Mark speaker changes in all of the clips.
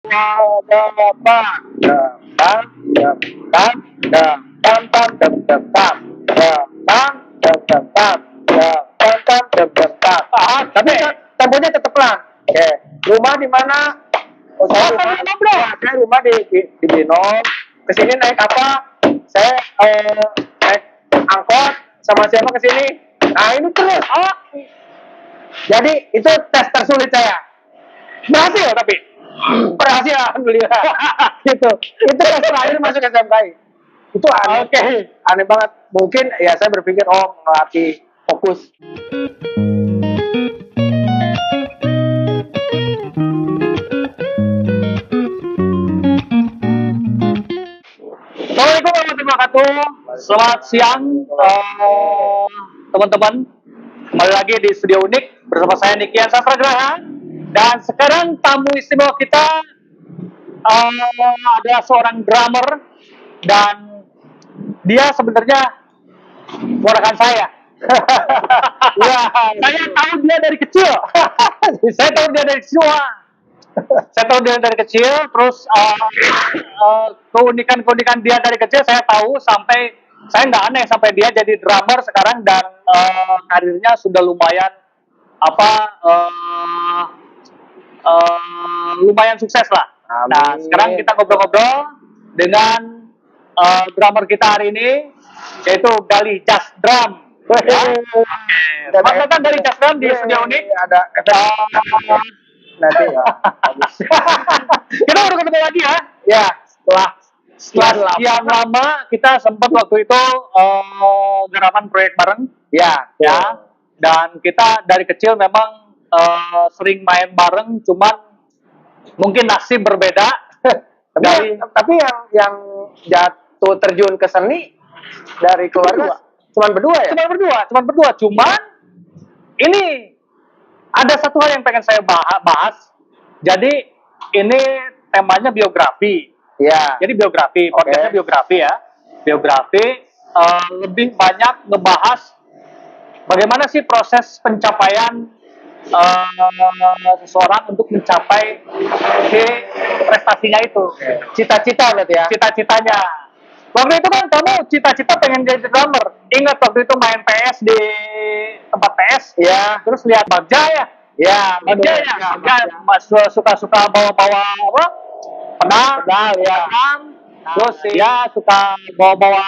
Speaker 1: Tapi temponya tetap pelan. Oke. Rumah di mana? Oh, saya rumah di Binong. Kesini naik apa? Saya naik angkot sama siapa kesini? Nah ini terus. Oh. Jadi itu tes tersulit saya. Berhasil tapi berhasil alhamdulillah. Gitu. Itu tes terakhir masuk SMKI. Itu aneh. Aneh banget. Mungkin ya saya berpikir ngelatih fokus.
Speaker 2: Assalamualaikum warahmatullahi wabarakatuh. Selamat siang teman-teman. Kembali lagi di Studio Unik bersama saya Nikian Sastragraha. Dan sekarang tamu istimewa kita adalah seorang drummer dan dia sebenarnya ponakan saya. Ya, saya tahu dia dari kecil. Saya tahu dia dari kecil. Saya tahu dia dari kecil, terus keunikan dia dari kecil saya tahu, sampai saya nggak aneh sampai dia jadi drummer sekarang dan karirnya sudah lumayan lumayan sukses lah.
Speaker 1: Amin.
Speaker 2: Nah sekarang kita ngobrol-ngobrol dengan drummer kita hari ini, yaitu Gali Just Drum. Selamat datang Gali Just Drum di Studio Unik.
Speaker 1: Ada nanti ya.
Speaker 2: Kita baru ketemu lagi ya.
Speaker 1: Ya, setelah
Speaker 2: Sekian lama kita sempat waktu itu garapan proyek bareng.
Speaker 1: Ya.
Speaker 2: Dan kita dari kecil memang sering main bareng, cuman mungkin nasib berbeda.
Speaker 1: Tapi yang jatuh terjun ke seni dari keluarga cuman berdua ya?
Speaker 2: Cuman berdua. Cuman ini ada satu hal yang pengen saya bahas. Jadi ini temanya biografi.
Speaker 1: Ya.
Speaker 2: Jadi biografi, podcastnya biografi ya. Biografi lebih banyak ngebahas bagaimana sih proses pencapaian seseorang untuk mencapai ke prestasinya itu.
Speaker 1: Cita-cita berarti ya?
Speaker 2: Cita-citanya. Waktu itu kan kamu cita-cita pengen jadi drummer. Ingat waktu itu main PS di tempat PS?
Speaker 1: Iya.
Speaker 2: Terus lihat Bagja ya?
Speaker 1: Ya,
Speaker 2: Bagja suka-suka bawa-bawa apa? Pedal ya. Terus dia suka bawa-bawa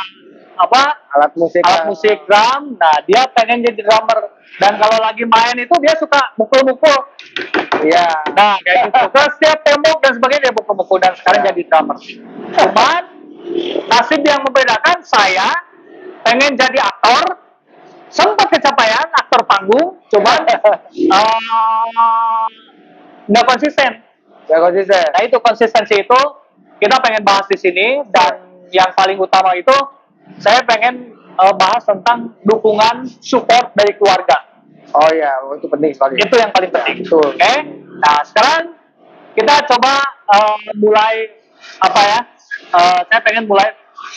Speaker 2: apa?
Speaker 1: Alat musik
Speaker 2: drum. Nah, dia pengen jadi drummer. Dan kalau lagi main itu dia suka mukul-mukul.
Speaker 1: Iya.
Speaker 2: Nah, kayak gitu. Terus setiap tembok dan sebagainya dia mukul-mukul dan sekarang jadi drummer. Cuman nasib yang membedakan, saya pengen jadi aktor, sempat kecapaian aktor panggung, cuman nggak konsisten. Nah itu konsistensi itu kita pengen bahas di sini, dan yang paling utama itu saya pengen bahas tentang dukungan support dari keluarga.
Speaker 1: Oh iya, itu penting sekali.
Speaker 2: Itu yang paling penting.
Speaker 1: Ya,
Speaker 2: Oke. Nah sekarang kita coba mulai apa ya? Saya pengen mulai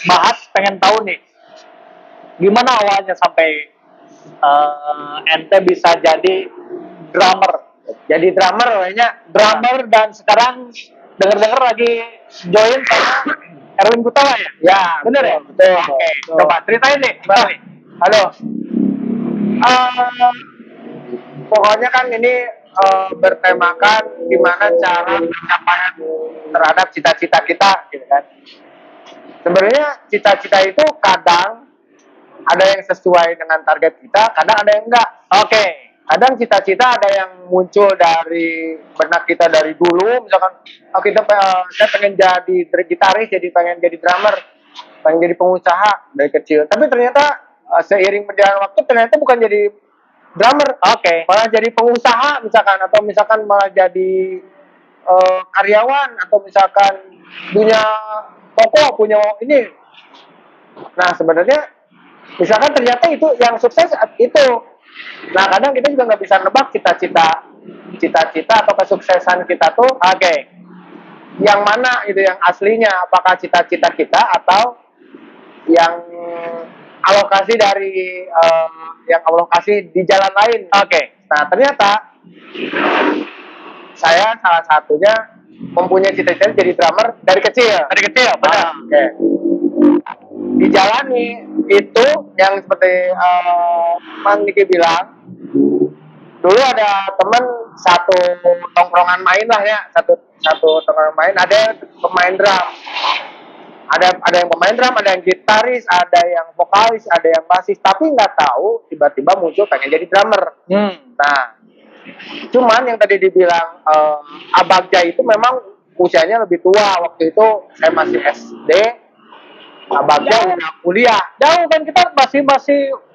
Speaker 2: bahas, pengen tahu nih gimana awalnya sampai ente bisa jadi drummer.
Speaker 1: Jadi drummer kayaknya.
Speaker 2: Drummer dan sekarang denger-denger lagi join sama Erwin Gutawa ya?
Speaker 1: Ya,
Speaker 2: bener ya?
Speaker 1: Betul.
Speaker 2: Oke, coba ceritain deh.
Speaker 1: Halo. Pokoknya kan ini bertemakan gimana cara pencapaian terhadap cita-cita kita, gitu kan. Sebenarnya cita-cita itu kadang ada yang sesuai dengan target kita, kadang ada yang enggak.
Speaker 2: Oke.
Speaker 1: Kadang cita-cita ada yang muncul dari benak kita dari dulu, misalkan saya pengen jadi gitaris, jadi pengen jadi drummer, pengen jadi pengusaha dari kecil. Tapi ternyata seiring berjalan waktu ternyata bukan jadi drummer, malah jadi pengusaha misalkan, atau misalkan malah jadi karyawan, atau misalkan punya toko, punya ini. Nah sebenarnya misalkan ternyata itu yang sukses itu. Nah kadang kita juga nggak bisa nebak cita-cita atau kesuksesan kita tuh yang mana itu yang aslinya, apakah cita-cita kita atau yang alokasi dari yang Allah kasih di jalan lain. Nah ternyata saya salah satunya mempunyai cita-cita jadi drummer dari kecil.
Speaker 2: Dari kecil, benar.
Speaker 1: Oke. Dijalani itu yang seperti Mang Niki bilang, dulu ada teman satu tongkrongan main lah ya, satu tongkrongan main, ada pemain drum, ada yang pemain drum, ada yang gitaris, ada yang vokalis, ada yang basis, tapi nggak tahu tiba-tiba muncul pengen jadi drummer. Nah, cuman yang tadi dibilang Abagja itu memang usianya lebih tua. Waktu itu saya masih SD, Abagja udah kuliah.
Speaker 2: Jauh kan, kita masih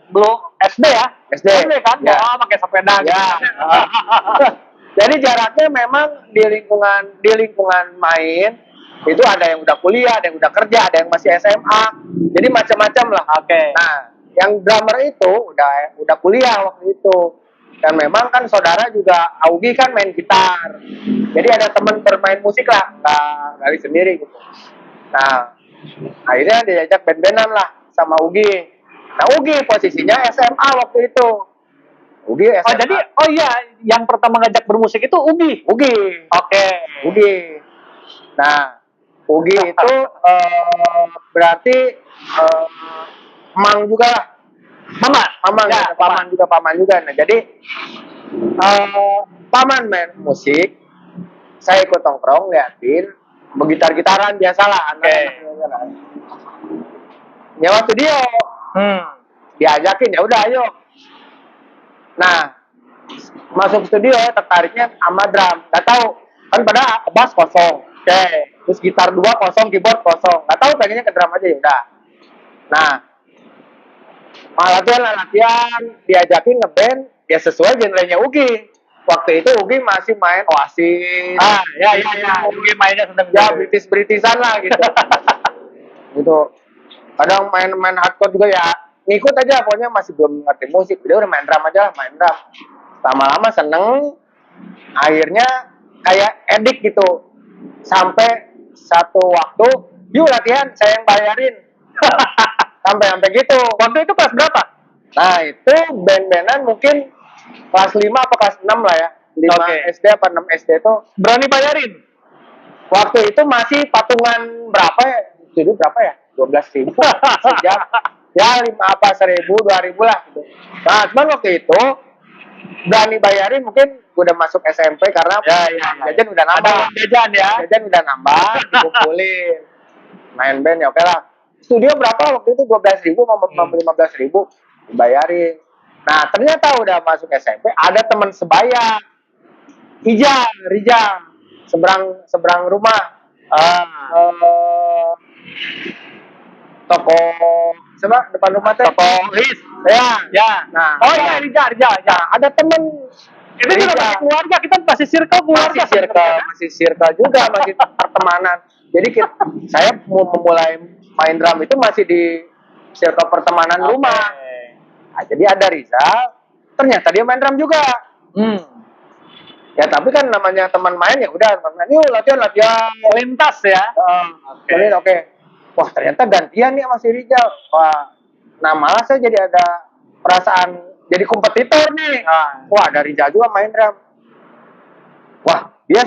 Speaker 2: belum SD ya?
Speaker 1: SD
Speaker 2: kan?
Speaker 1: ya.
Speaker 2: Pakai sepeda gitu.
Speaker 1: Ya. Jadi jaraknya memang di lingkungan main itu ada yang udah kuliah, ada yang udah kerja, ada yang masih SMA. Jadi macam-macam lah.
Speaker 2: Oke.
Speaker 1: Nah, yang drummer itu udah kuliah waktu itu. Dan memang kan saudara juga Augie kan main gitar. Jadi ada teman bermain musik lah, nggak sendiri gitu. Nah, akhirnya diajak band-bandan lah sama Ugi. Nah, Ugi posisinya SMA waktu itu. Ugi SMA.
Speaker 2: Oh, jadi yang pertama ngajak bermusik itu Ugi.
Speaker 1: Ugi.
Speaker 2: Oke.
Speaker 1: Ugi. Nah, Ugi itu berarti Mang juga lah. Paman
Speaker 2: Ya,
Speaker 1: paman juga. Nah, jadi paman main musik, saya ikut nongkrong liatin, begitar-gitaran biasalah. Nyewa studio, diajakin ya udah ayo. Nah, masuk studio tertariknya sama drum. Gak tahu kan pada bass kosong, terus gitar 2 kosong, keyboard kosong. Gak tahu pengennya ke drum aja ya udah. Nah, latihan, diajakin ngeband, ya sesuai genrenya Ugi. Waktu itu Ugi masih main Oasis.
Speaker 2: Ya. Ugi mainnya seneng.
Speaker 1: Ya, Britishan lah gitu. Gitu. Kadang main hardcore juga ya, ngikut aja, pokoknya masih belum ngerti musik. Dia udah main drum aja, main drum. Lama-lama seneng, akhirnya kayak edik gitu. Sampai satu waktu, yuk latihan, saya yang bayarin. sampai gitu.
Speaker 2: Waktu itu kelas berapa?
Speaker 1: Nah, itu band-bandan mungkin kelas 5 apa kelas 6 lah ya. 5 SD apa 6 SD itu
Speaker 2: berani bayarin.
Speaker 1: Waktu itu masih patungan berapa ya? Jadi berapa ya? 12.000 sejam. Ya 5 apa 1.000, 2.000 lah gitu. Nah, cuman waktu itu berani bayarin mungkin udah masuk SMP karena jajan udah nambah. Jajan udah nambah, dikumpulin. Main band ya oke lah. Studio berapa waktu itu 12.000 sama 15.000 dibayarin. Nah, ternyata udah masuk SMP, ada teman sebaya. Rijal, seberang rumah. Toko depan rumah teh.
Speaker 2: Toko Lis.
Speaker 1: Ya. Nah,
Speaker 2: Rijal.
Speaker 1: Ya, ada temen.
Speaker 2: Itu juga masih keluarga, kita masih circle keluarga.
Speaker 1: Masih circle juga, masih pertemanan. Jadi saya mau memulai main drum itu masih di circle pertemanan rumah. Nah, jadi ada Rizal, ternyata dia main drum juga. Ya tapi kan namanya teman main ya udah, yuk latihan
Speaker 2: lintas ya.
Speaker 1: Oke. Wah ternyata gantian nih sama si Rizal. Wah, nah malah saya jadi ada perasaan jadi kompetitor nih. Wah ada Rizal juga main drum. Wah dia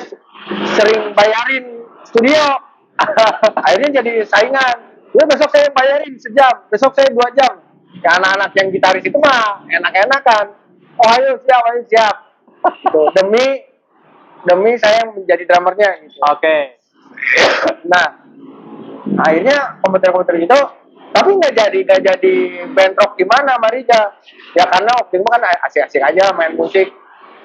Speaker 1: sering bayarin studio. Akhirnya jadi saingan. Ya besok saya bayarin sejam, besok saya 2 jam. Ya anak-anak yang gitaris itu mah enak-enakan. Oh ayo siap. Gitu. Demi saya menjadi drummernya gitu.
Speaker 2: Oke.
Speaker 1: Nah, akhirnya komputer gitu, tapi nggak jadi band rock gimana Marija. Ya karena waktu itu kan asik-asik aja main musik.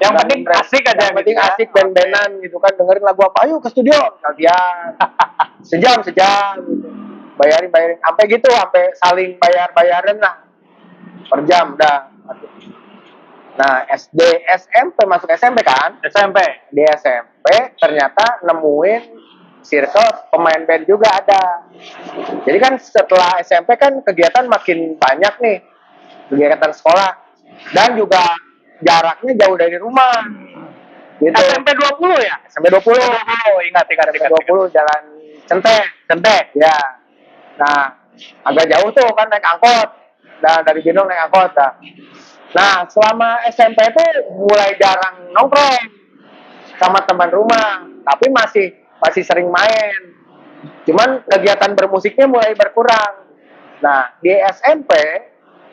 Speaker 2: Yang penting asik aja.
Speaker 1: Yang penting asik band-bandan gitu kan, dengerin lagu apa, ayo ke studio latihan. sejam gitu. Bayarin sampai saling bayaran lah per jam dah. Nah, SD, SMP, masuk SMP kan? Di SMP ternyata nemuin circle pemain band juga ada. Jadi kan setelah SMP kan kegiatan makin banyak nih. Kegiatan sekolah. Dan juga jaraknya jauh dari rumah. Gitu.
Speaker 2: SMP 20 ya?
Speaker 1: SMP 20.
Speaker 2: Ingat.
Speaker 1: 20 jalan Centek. Ya. Nah, agak jauh tuh kan naik angkot. Dan dari Gendong naik angkot. Nah, selama SMP itu mulai jarang nongkrong sama teman rumah, tapi masih masih sering main. Cuman kegiatan bermusiknya mulai berkurang. Nah, di SMP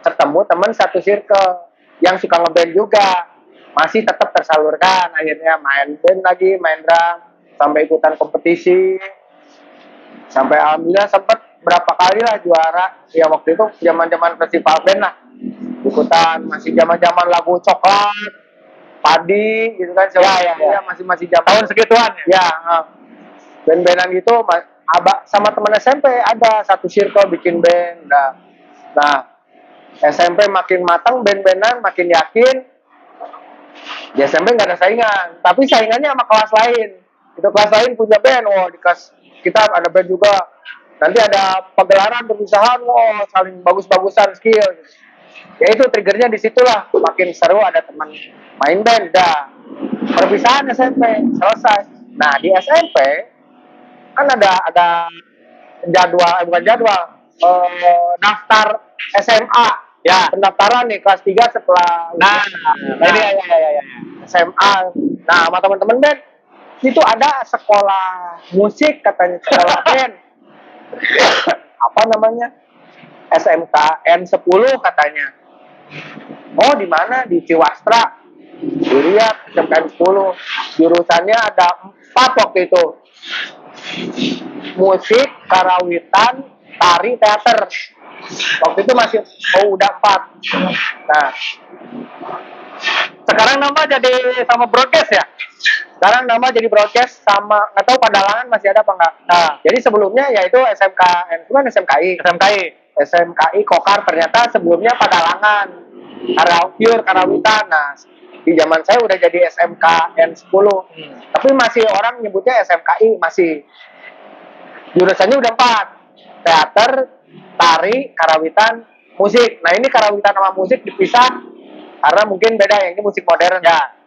Speaker 1: ketemu teman satu circle yang suka ngeband juga. Masih tetap tersalurkan, akhirnya main band lagi, main drum, sampai ikutan kompetisi. Sampai alhamdulillah sempat berapa kali lah juara. Ya waktu itu zaman-zaman festival band lah. Ikutan, masih zaman-zaman lagu coklat, padi gitu kan.
Speaker 2: Ya.
Speaker 1: Masih zaman
Speaker 2: Tahun segituan ya?
Speaker 1: ya band-bandan gitu sama teman SMP ada satu circle bikin band. Nah SMP makin matang, band-bandan makin yakin. Di SMP nggak ada saingan, tapi saingannya sama kelas lain. Itu kelas lain punya band, di kelas kita ada band juga. Nanti ada pagelaran perusahaan, saling bagus-bagusan skill. Ya itu triggernya di situlah, makin seru ada teman main band. Perpisahan SMP selesai. Nah di SMP kan ada jadwal, bukan jadwal, daftar SMA.
Speaker 2: Ya.
Speaker 1: Pendaftaran nih kelas 3 setelah
Speaker 2: Ini ya.
Speaker 1: SMA. Nah, sama teman-teman band itu ada sekolah musik katanya, sekolah band. Apa namanya? SMKN 10 katanya. Oh, di mana? Di Ciwastra. Dilihat SMKN 10. Jurusannya ada 4 waktu itu. Musik, karawitan, tari, teater. Waktu itu masih udah 4. Nah,
Speaker 2: Sekarang nama jadi sama broadcast ya?
Speaker 1: sekarang nama jadi broadcast sama, nggak tahu Padalangan masih ada apa enggak.
Speaker 2: Nah,
Speaker 1: Jadi sebelumnya yaitu SMKN, bukan SMKI.
Speaker 2: SMKI.
Speaker 1: SMKI Kokar, ternyata sebelumnya Padalangan. Pure Karawitan. Nah, di zaman saya udah jadi SMKN 10. Tapi masih orang nyebutnya SMKI, masih. Jurusannya udah 4. Teater, tari, karawitan, musik. Nah, ini karawitan sama musik dipisah karena mungkin beda, yang ini musik modern.
Speaker 2: Ya.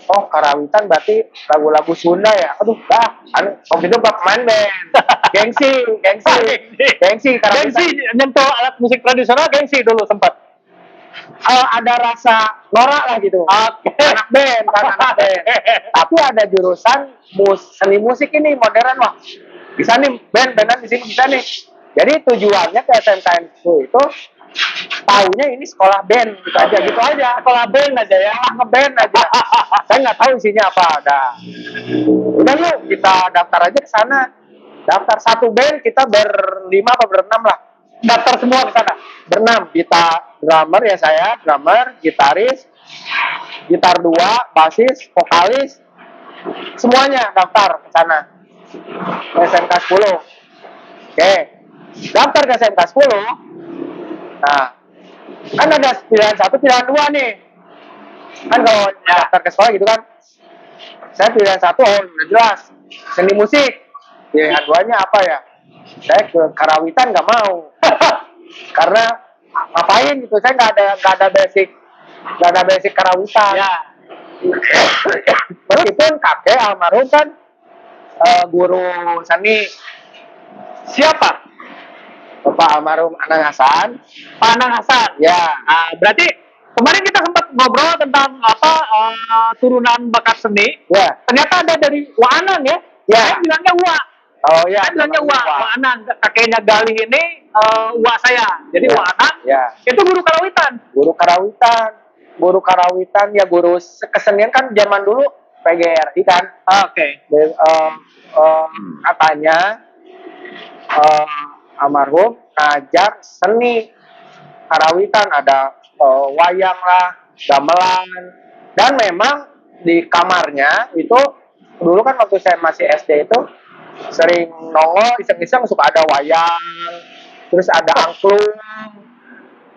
Speaker 1: Oh, karawitan berarti lagu-lagu Sunda ya. Aduh, waktu itu gak main band. Gengsi karawitan.
Speaker 2: Gengsi nyentuh alat musik tradisional, gengsi dulu sempat.
Speaker 1: Ada rasa norak lah gitu.
Speaker 2: Oke.
Speaker 1: Anak band. Tapi ada jurusan seni musik ini modern, wah. Bisa nih bandan di sini bisa nih. Jadi tujuannya ke SMKN itu taunya ini sekolah band gitu aja.
Speaker 2: Sekolah band aja ya.
Speaker 1: Ngeband aja. Saya nggak tahu isinya apa. Udah yuk kita daftar aja ke sana. Daftar satu band kita berlima apa berenam lah.
Speaker 2: Daftar semua ke sana.
Speaker 1: Berenam. Kita drummer ya, saya drummer, gitaris, gitar 2, basis, vokalis, semuanya daftar ke sana. SMK 10. Oke. Daftar ke SMK 10. Nah, kan ada pilihan 1, pilihan 2 nih. Kan kalau daftar ke sekolah gitu kan, saya pilihan 1, udah jelas, seni musik. Pilihan 2-nya apa ya? Saya ke karawitan nggak mau. Karena ngapain gitu, saya nggak ada basic karawitan.
Speaker 2: Ya.
Speaker 1: Meskipun kakek almarhum kan guru seni.
Speaker 2: Siapa?
Speaker 1: Bapak almarhum Anang Hasan.
Speaker 2: Pak Anang Hasan.
Speaker 1: Ya.
Speaker 2: Nah, berarti kemarin kita sempat ngobrol tentang turunan bakat seni.
Speaker 1: Ya.
Speaker 2: Ternyata ada dari Wa Anang ya.
Speaker 1: Ya.
Speaker 2: Saya bilangnya Wa.
Speaker 1: Oh ya.
Speaker 2: Saya bilangnya Wa Anang. Kakeknya Galih ini Wa saya. Jadi
Speaker 1: Ya.
Speaker 2: Wa Anang.
Speaker 1: Ya.
Speaker 2: Itu guru karawitan.
Speaker 1: Guru karawitan ya, guru kesenian kan zaman dulu PGRI kan.
Speaker 2: Oke.
Speaker 1: Katanya almarhum ngajar seni karawitan, ada wayang lah, gamelan, dan memang di kamarnya itu dulu kan waktu saya masih SD itu sering nongol iseng-iseng, suka ada wayang, terus ada angklung,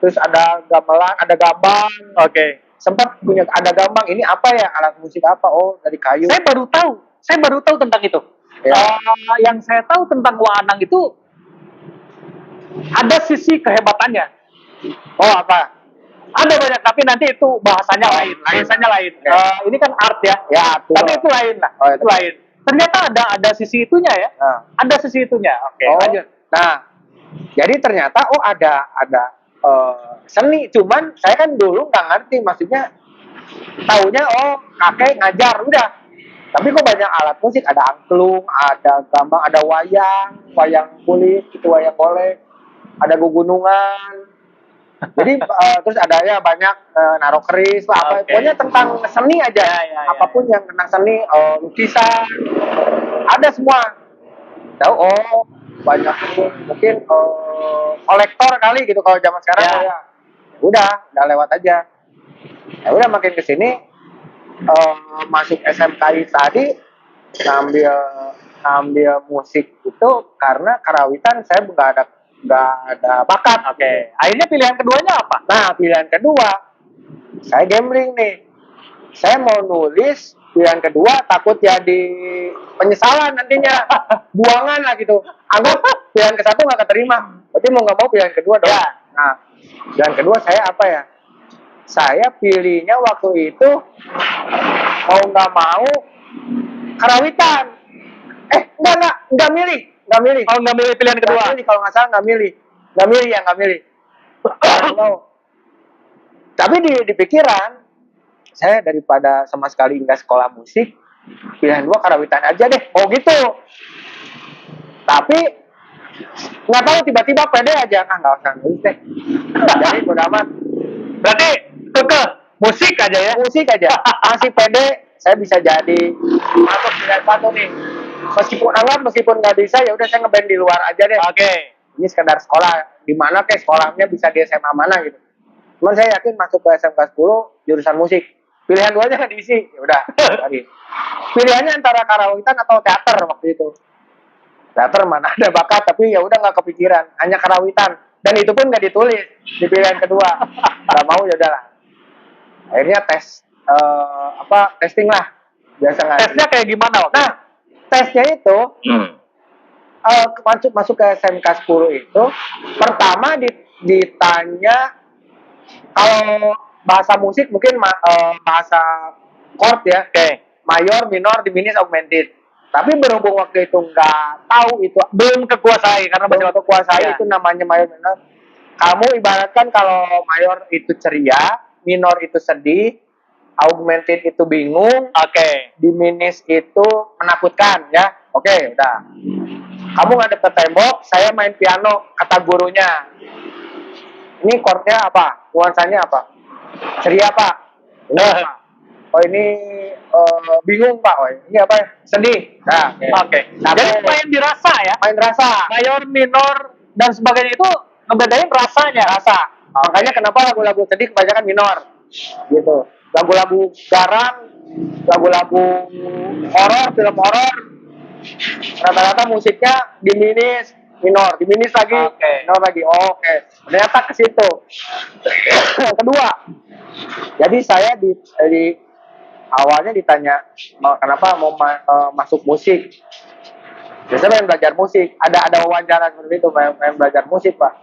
Speaker 1: terus ada gamelan, ada gambang.
Speaker 2: Oke.
Speaker 1: Sempat punya ada gambang, ini apa ya, alat musik apa? Oh, dari kayu.
Speaker 2: Saya baru tahu tentang itu.
Speaker 1: Ya.
Speaker 2: Yang saya tahu tentang Wa Anang itu ada sisi kehebatannya.
Speaker 1: Oh, apa?
Speaker 2: Ada banyak, tapi nanti itu bahasanya lain. Bahasanya lain.
Speaker 1: Oke.
Speaker 2: Ini kan art ya.
Speaker 1: Ya, betul.
Speaker 2: Tapi itu lain lah.
Speaker 1: Oh,
Speaker 2: itu lain. Ternyata ada sisi itunya ya.
Speaker 1: Nah.
Speaker 2: Ada sisi itunya. Oke, lanjut.
Speaker 1: Nah, jadi ternyata ada seni, cuman saya kan dulu nggak ngerti, maksudnya taunya kakek ngajar udah. Tapi kok banyak alat musik, ada angklung, ada gambang, ada wayang kulit, itu wayang golek, ada gugunungan. Jadi terus ada ya banyak naruh keris lah, apa,
Speaker 2: Oke.
Speaker 1: pokoknya tentang seni aja.
Speaker 2: Ya.
Speaker 1: Apapun yang tentang seni, lukisan, ada semua. Tahu, oh banyak itu mungkin kolektor kali gitu kalau zaman sekarang.
Speaker 2: Ya.
Speaker 1: Oh ya, udah lewat aja. Ya udah makin kesini masuk SMKI tadi ngambil musik itu karena karawitan saya nggak ada bakat.
Speaker 2: Oke. Akhirnya pilihan keduanya apa?
Speaker 1: Nah, pilihan kedua saya gambling nih. Saya mau nulis pilihan kedua takut jadi penyesalan nantinya, buangan lah gitu. Anggap pilihan ke satu nggak keterima, berarti mau nggak mau pilihan kedua dong.
Speaker 2: Ya.
Speaker 1: Nah, pilihan kedua saya apa ya? Saya pilihnya waktu itu mau nggak mau karawitan. Nggak milih.
Speaker 2: Oh, nggak milih pilihan kedua.
Speaker 1: Nggak milih, kalau nggak salah nggak milih. Nggak milih. Tapi di pikiran saya daripada sama sekali nggak sekolah musik, pilihan gua karawitan aja deh. Oh gitu. Tapi nggak tahu tiba-tiba pede aja, nggak usah nulis deh. Jadi udah amat.
Speaker 2: Berarti ke musik aja ya?
Speaker 1: Musik aja. Masih pede, saya bisa jadi masuk pilihan satu nih. Meskipun nggak bisa, ya udah saya ngeband di luar aja deh.
Speaker 2: Oke.
Speaker 1: Ini sekedar sekolah, di mana kayak sekolahnya bisa di SMA mana gitu. Cuman saya yakin masuk ke SMK 10 jurusan musik. Pilihan duanya nggak diisi, ya udah. Lagi. Pilihannya antara karawitan atau teater waktu itu. Teater mana ada bakat, tapi ya udah nggak kepikiran, hanya karawitan. Dan itu pun nggak ditulis di pilihan kedua. Nggak mau ya udahlah. Akhirnya testing lah. Biasa nggak.
Speaker 2: Tesnya kayak gimana waktu?
Speaker 1: Nah, tesnya itu masuk ke SMK 10 itu pertama ditanya kalau bahasa musik mungkin bahasa chord ya,
Speaker 2: Oke.
Speaker 1: mayor, minor, diminished, augmented. Tapi berhubung waktu itu nggak tahu itu,
Speaker 2: Belum kekuasai karena masih
Speaker 1: belum kuasai
Speaker 2: Ya.
Speaker 1: itu namanya mayor, minor. Kamu ibaratkan kalau mayor itu ceria, minor itu sedih, augmented itu bingung,
Speaker 2: Oke.
Speaker 1: diminished itu menakutkan ya. Oke, udah. Kamu ngadep ke tembok, saya main piano, kata gurunya. Ini chordnya apa? Nuansanya apa? Ceria, Pak. Ini apa? Oh, ini bingung, Pak. Oh, ini apa? Sedih. Nah,
Speaker 2: Oke.
Speaker 1: Nah,
Speaker 2: Jadi main dirasa ya?
Speaker 1: main rasa.
Speaker 2: Mayor, minor, dan sebagainya itu ngebedain rasanya.
Speaker 1: Rasa. Makanya kenapa lagu-lagu sedih kebanyakan minor. Gitu. Lagu-lagu garam, lagu-lagu horor, film horor, rata-rata musiknya diminis, minor, diminis lagi,
Speaker 2: Oke.
Speaker 1: minor lagi. Oh, oke. Ternyata ke situ. Yang kedua, jadi saya di awalnya ditanya kenapa mau masuk musik. Biasanya main belajar musik. Ada wawancara seperti itu, main belajar musik, Pak.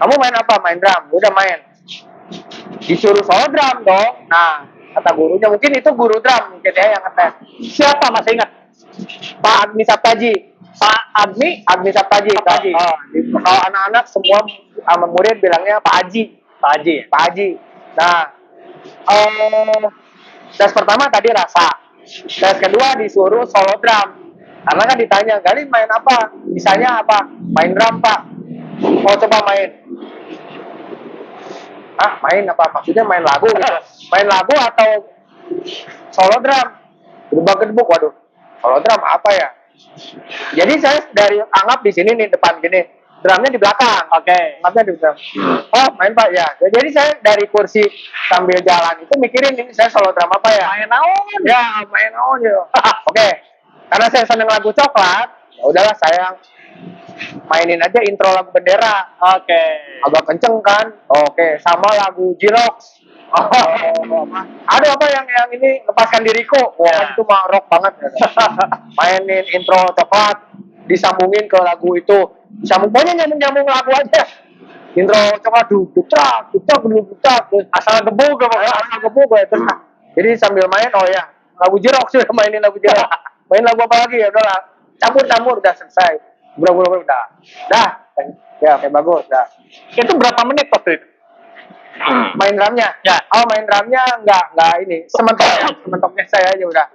Speaker 1: Kamu main apa? Main drum. Udah main. Disuruh solo drum dong. Nah, kata gurunya, mungkin itu guru drum mungkin ya yang ngetes.
Speaker 2: Siapa masih ingat?
Speaker 1: Pak Agni Saptaji.
Speaker 2: Pak Admi?
Speaker 1: Agni Saptaji.
Speaker 2: Saptaji.
Speaker 1: Kalau anak-anak semua sama murid bilangnya Pak Haji.
Speaker 2: Pak Haji.
Speaker 1: Pak Haji. Nah, tes pertama tadi rasa. Tes kedua disuruh solo drum. Karena kan ditanya, Galih main apa? Bisanya apa? Main drum, Pak. Mau coba main? Main apa? Maksudnya main lagu gitu. Main lagu atau solo drum? Gedebak-gedebuk, waduh. Solo drum apa ya? Jadi saya anggap di sini nih, depan gini. Drumnya di belakang.
Speaker 2: Oke.
Speaker 1: Anggapnya di belakang. Oh, main, Pak, ya. Jadi saya dari kursi sambil jalan itu mikirin ini saya solo drum apa ya?
Speaker 2: Main naon?
Speaker 1: Ya, main naon ya. Oke. Karena saya seneng lagu coklat, ya udahlah saya mainin aja intro lagu Bendera.
Speaker 2: Oke.
Speaker 1: Agak kenceng kan? Oke, sama lagu Jirox. Aduh, apa yang ini lepaskan diriku. Wah,
Speaker 2: Ya.
Speaker 1: itu mah rock banget. Mainin intro coklat, disambungin ke lagu itu. Pokoknya nyambung lagu aja. Intro coklat duk-duk-trak, terus
Speaker 2: Asal gebuk
Speaker 1: asal gebuk gue terus. Jadi sambil main, oh ya, lagu Jirox sudah mainin lagu Jirox. Main lagu apa lagi ya udahlah. Campur udah selesai. Bro udah. Dah. Ya, oke bagus, dah.
Speaker 2: Itu berapa menit waktu itu?
Speaker 1: Main drumnya?
Speaker 2: Ya.
Speaker 1: Oh, main drumnya enggak ini. Sementoknya saya aja udah.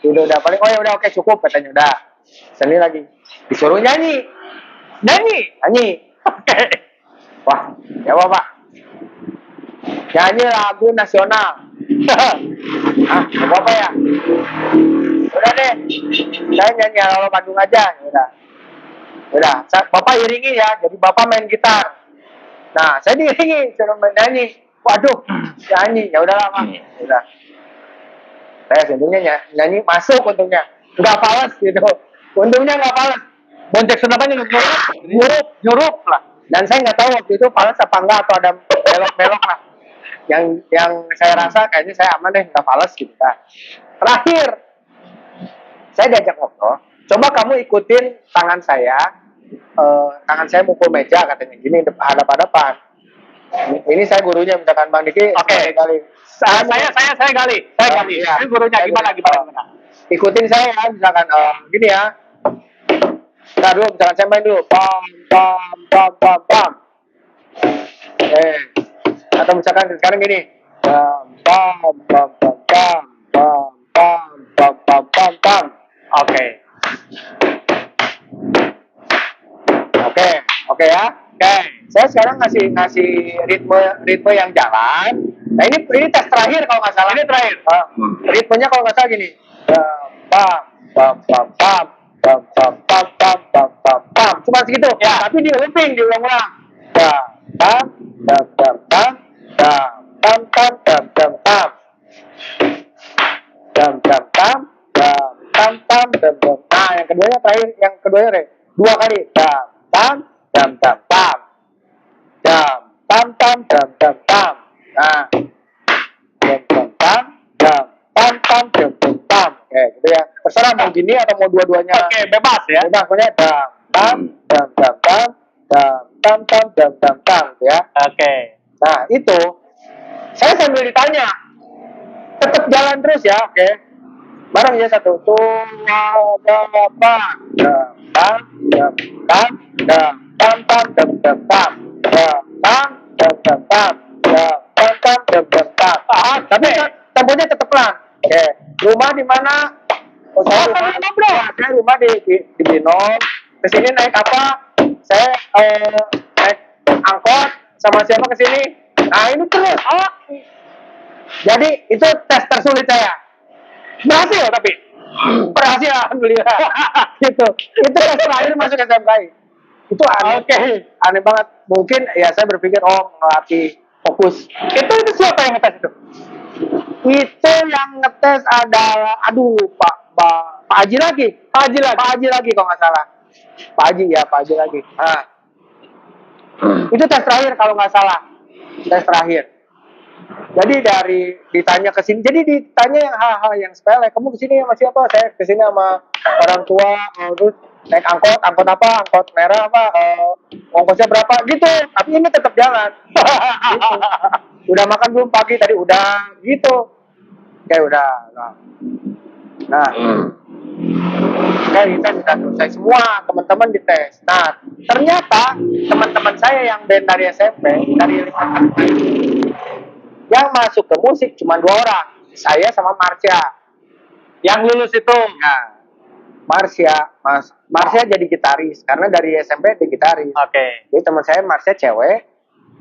Speaker 1: Udah paling, oh ya udah oke cukup katanya udah. Seni lagi. Disuruh nyanyi,
Speaker 2: Nyanyi.
Speaker 1: nyanyi.
Speaker 2: Oke.
Speaker 1: Wah, ya Pak. Nyanyi lagu nasional. Ah, apa ya? Udah deh. Saya nyanyi Halo Bandung aja. Ya udah. Udah, Bapak iringi ya. Jadi Bapak main gitar. Nah, saya diiringi, suruh main nyanyi. Waduh, nyanyi. Ya udahlah, Pak. Udah. Saya untungnya nyanyi masuk untungnya. Nggak fals gitu. Untungnya nggak fals.
Speaker 2: Bonceng senapannya nyurup lah.
Speaker 1: Dan saya nggak tahu waktu itu fals apa enggak atau ada belok-belok lah. Yang saya rasa kayaknya saya aman deh, nggak fals gitu kan. Terakhir, saya diajak ngobrol. Coba kamu ikutin tangan saya mukul meja katanya gini hadap-hadapan. Ini saya gurunya misalkan Bang Diki.
Speaker 2: Oke.
Speaker 1: Kali.
Speaker 2: Saya gali. Saya gali.
Speaker 1: Iya.
Speaker 2: Ini gurunya gimana.
Speaker 1: Ikutin saya misalkan gini ya. Nah dulu misalkan saya main dulu pam pam pam pam. Atau misalkan sekarang gini. Pam pam pam pam pam pam pam pam pam pam pam.
Speaker 2: Oke.
Speaker 1: Oke ya. Oke. Saya sekarang ngasih ritme yang jalan. Nah ini tes terakhir kalau nggak salah.
Speaker 2: Ini terakhir.
Speaker 1: Ritmenya kalau nggak salah gini. Pam pam pam pam pam pam pam pam pam pam pam. Cuma segitu.
Speaker 2: Ya.
Speaker 1: Tapi di looping diulang-ulang. Pam pam pam pam pam pam pam pam pam pam pam pam pam pam pam pam. Nah yang keduanya deh. 2 kali. Pam pam pam pam pam pam pam pam pam pam. Nah pam pam pam pam pam pam pam pam. Gitu ya. Terserah mau gini atau mau dua-duanya.
Speaker 2: Oke, bebas ya.
Speaker 1: Bebas pokoknya pam pam pam pam pam pam pam pam pam ya.
Speaker 2: Oke.
Speaker 1: Nah itu saya sambil ditanya tetap jalan terus ya. Oke. Bareng ya satu. Tua bapak. Pam pam pam pam pam pam pam pam pam pam pam pam pam pam pam pam pam. Tapi temponya tetap pelan. Oke. Rumah di mana? Oh, saya rumah di Binong. Kesini naik apa? Saya naik angkot sama siapa kesini? Nah ini terus. Jadi itu tes tersulit saya.
Speaker 2: Berhasil tapi.
Speaker 1: Berhasil alhamdulillah. Gitu. Itu tes terakhir masuk SMKI. Itu aneh.
Speaker 2: Oke.
Speaker 1: Aneh banget. Mungkin ya saya berpikir ngelatih fokus.
Speaker 2: Itu siapa yang ngetes itu?
Speaker 1: Itu yang ngetes adalah Pak Haji lagi. Pak Haji lagi kalau nggak salah. Pak Haji lagi. Nah. Itu tes terakhir kalau nggak salah. Tes terakhir. Jadi ditanya ke sini, jadi ditanya yang hal-hal yang sepele. Kamu kesini sama siapa? Saya kesini sama orang tua. Terus naik angkot apa? Angkot merah apa? Ongkosnya berapa? Gitu. Tapi ini tetap jalan. Gitu. Udah makan belum pagi tadi? Udah. Gitu. Kayak udah. Nah. Kayak kita sudah selesai semua. Teman-teman dites. Nah, ternyata teman-teman saya yang band dari SMP, dari 5 yang masuk ke musik cuma 2 orang, saya sama Marsha.
Speaker 2: Yang lulus itu.
Speaker 1: Nah, Marsha jadi gitaris karena dari SMP dia gitaris.
Speaker 2: Oke.
Speaker 1: Jadi teman saya Marsha cewek,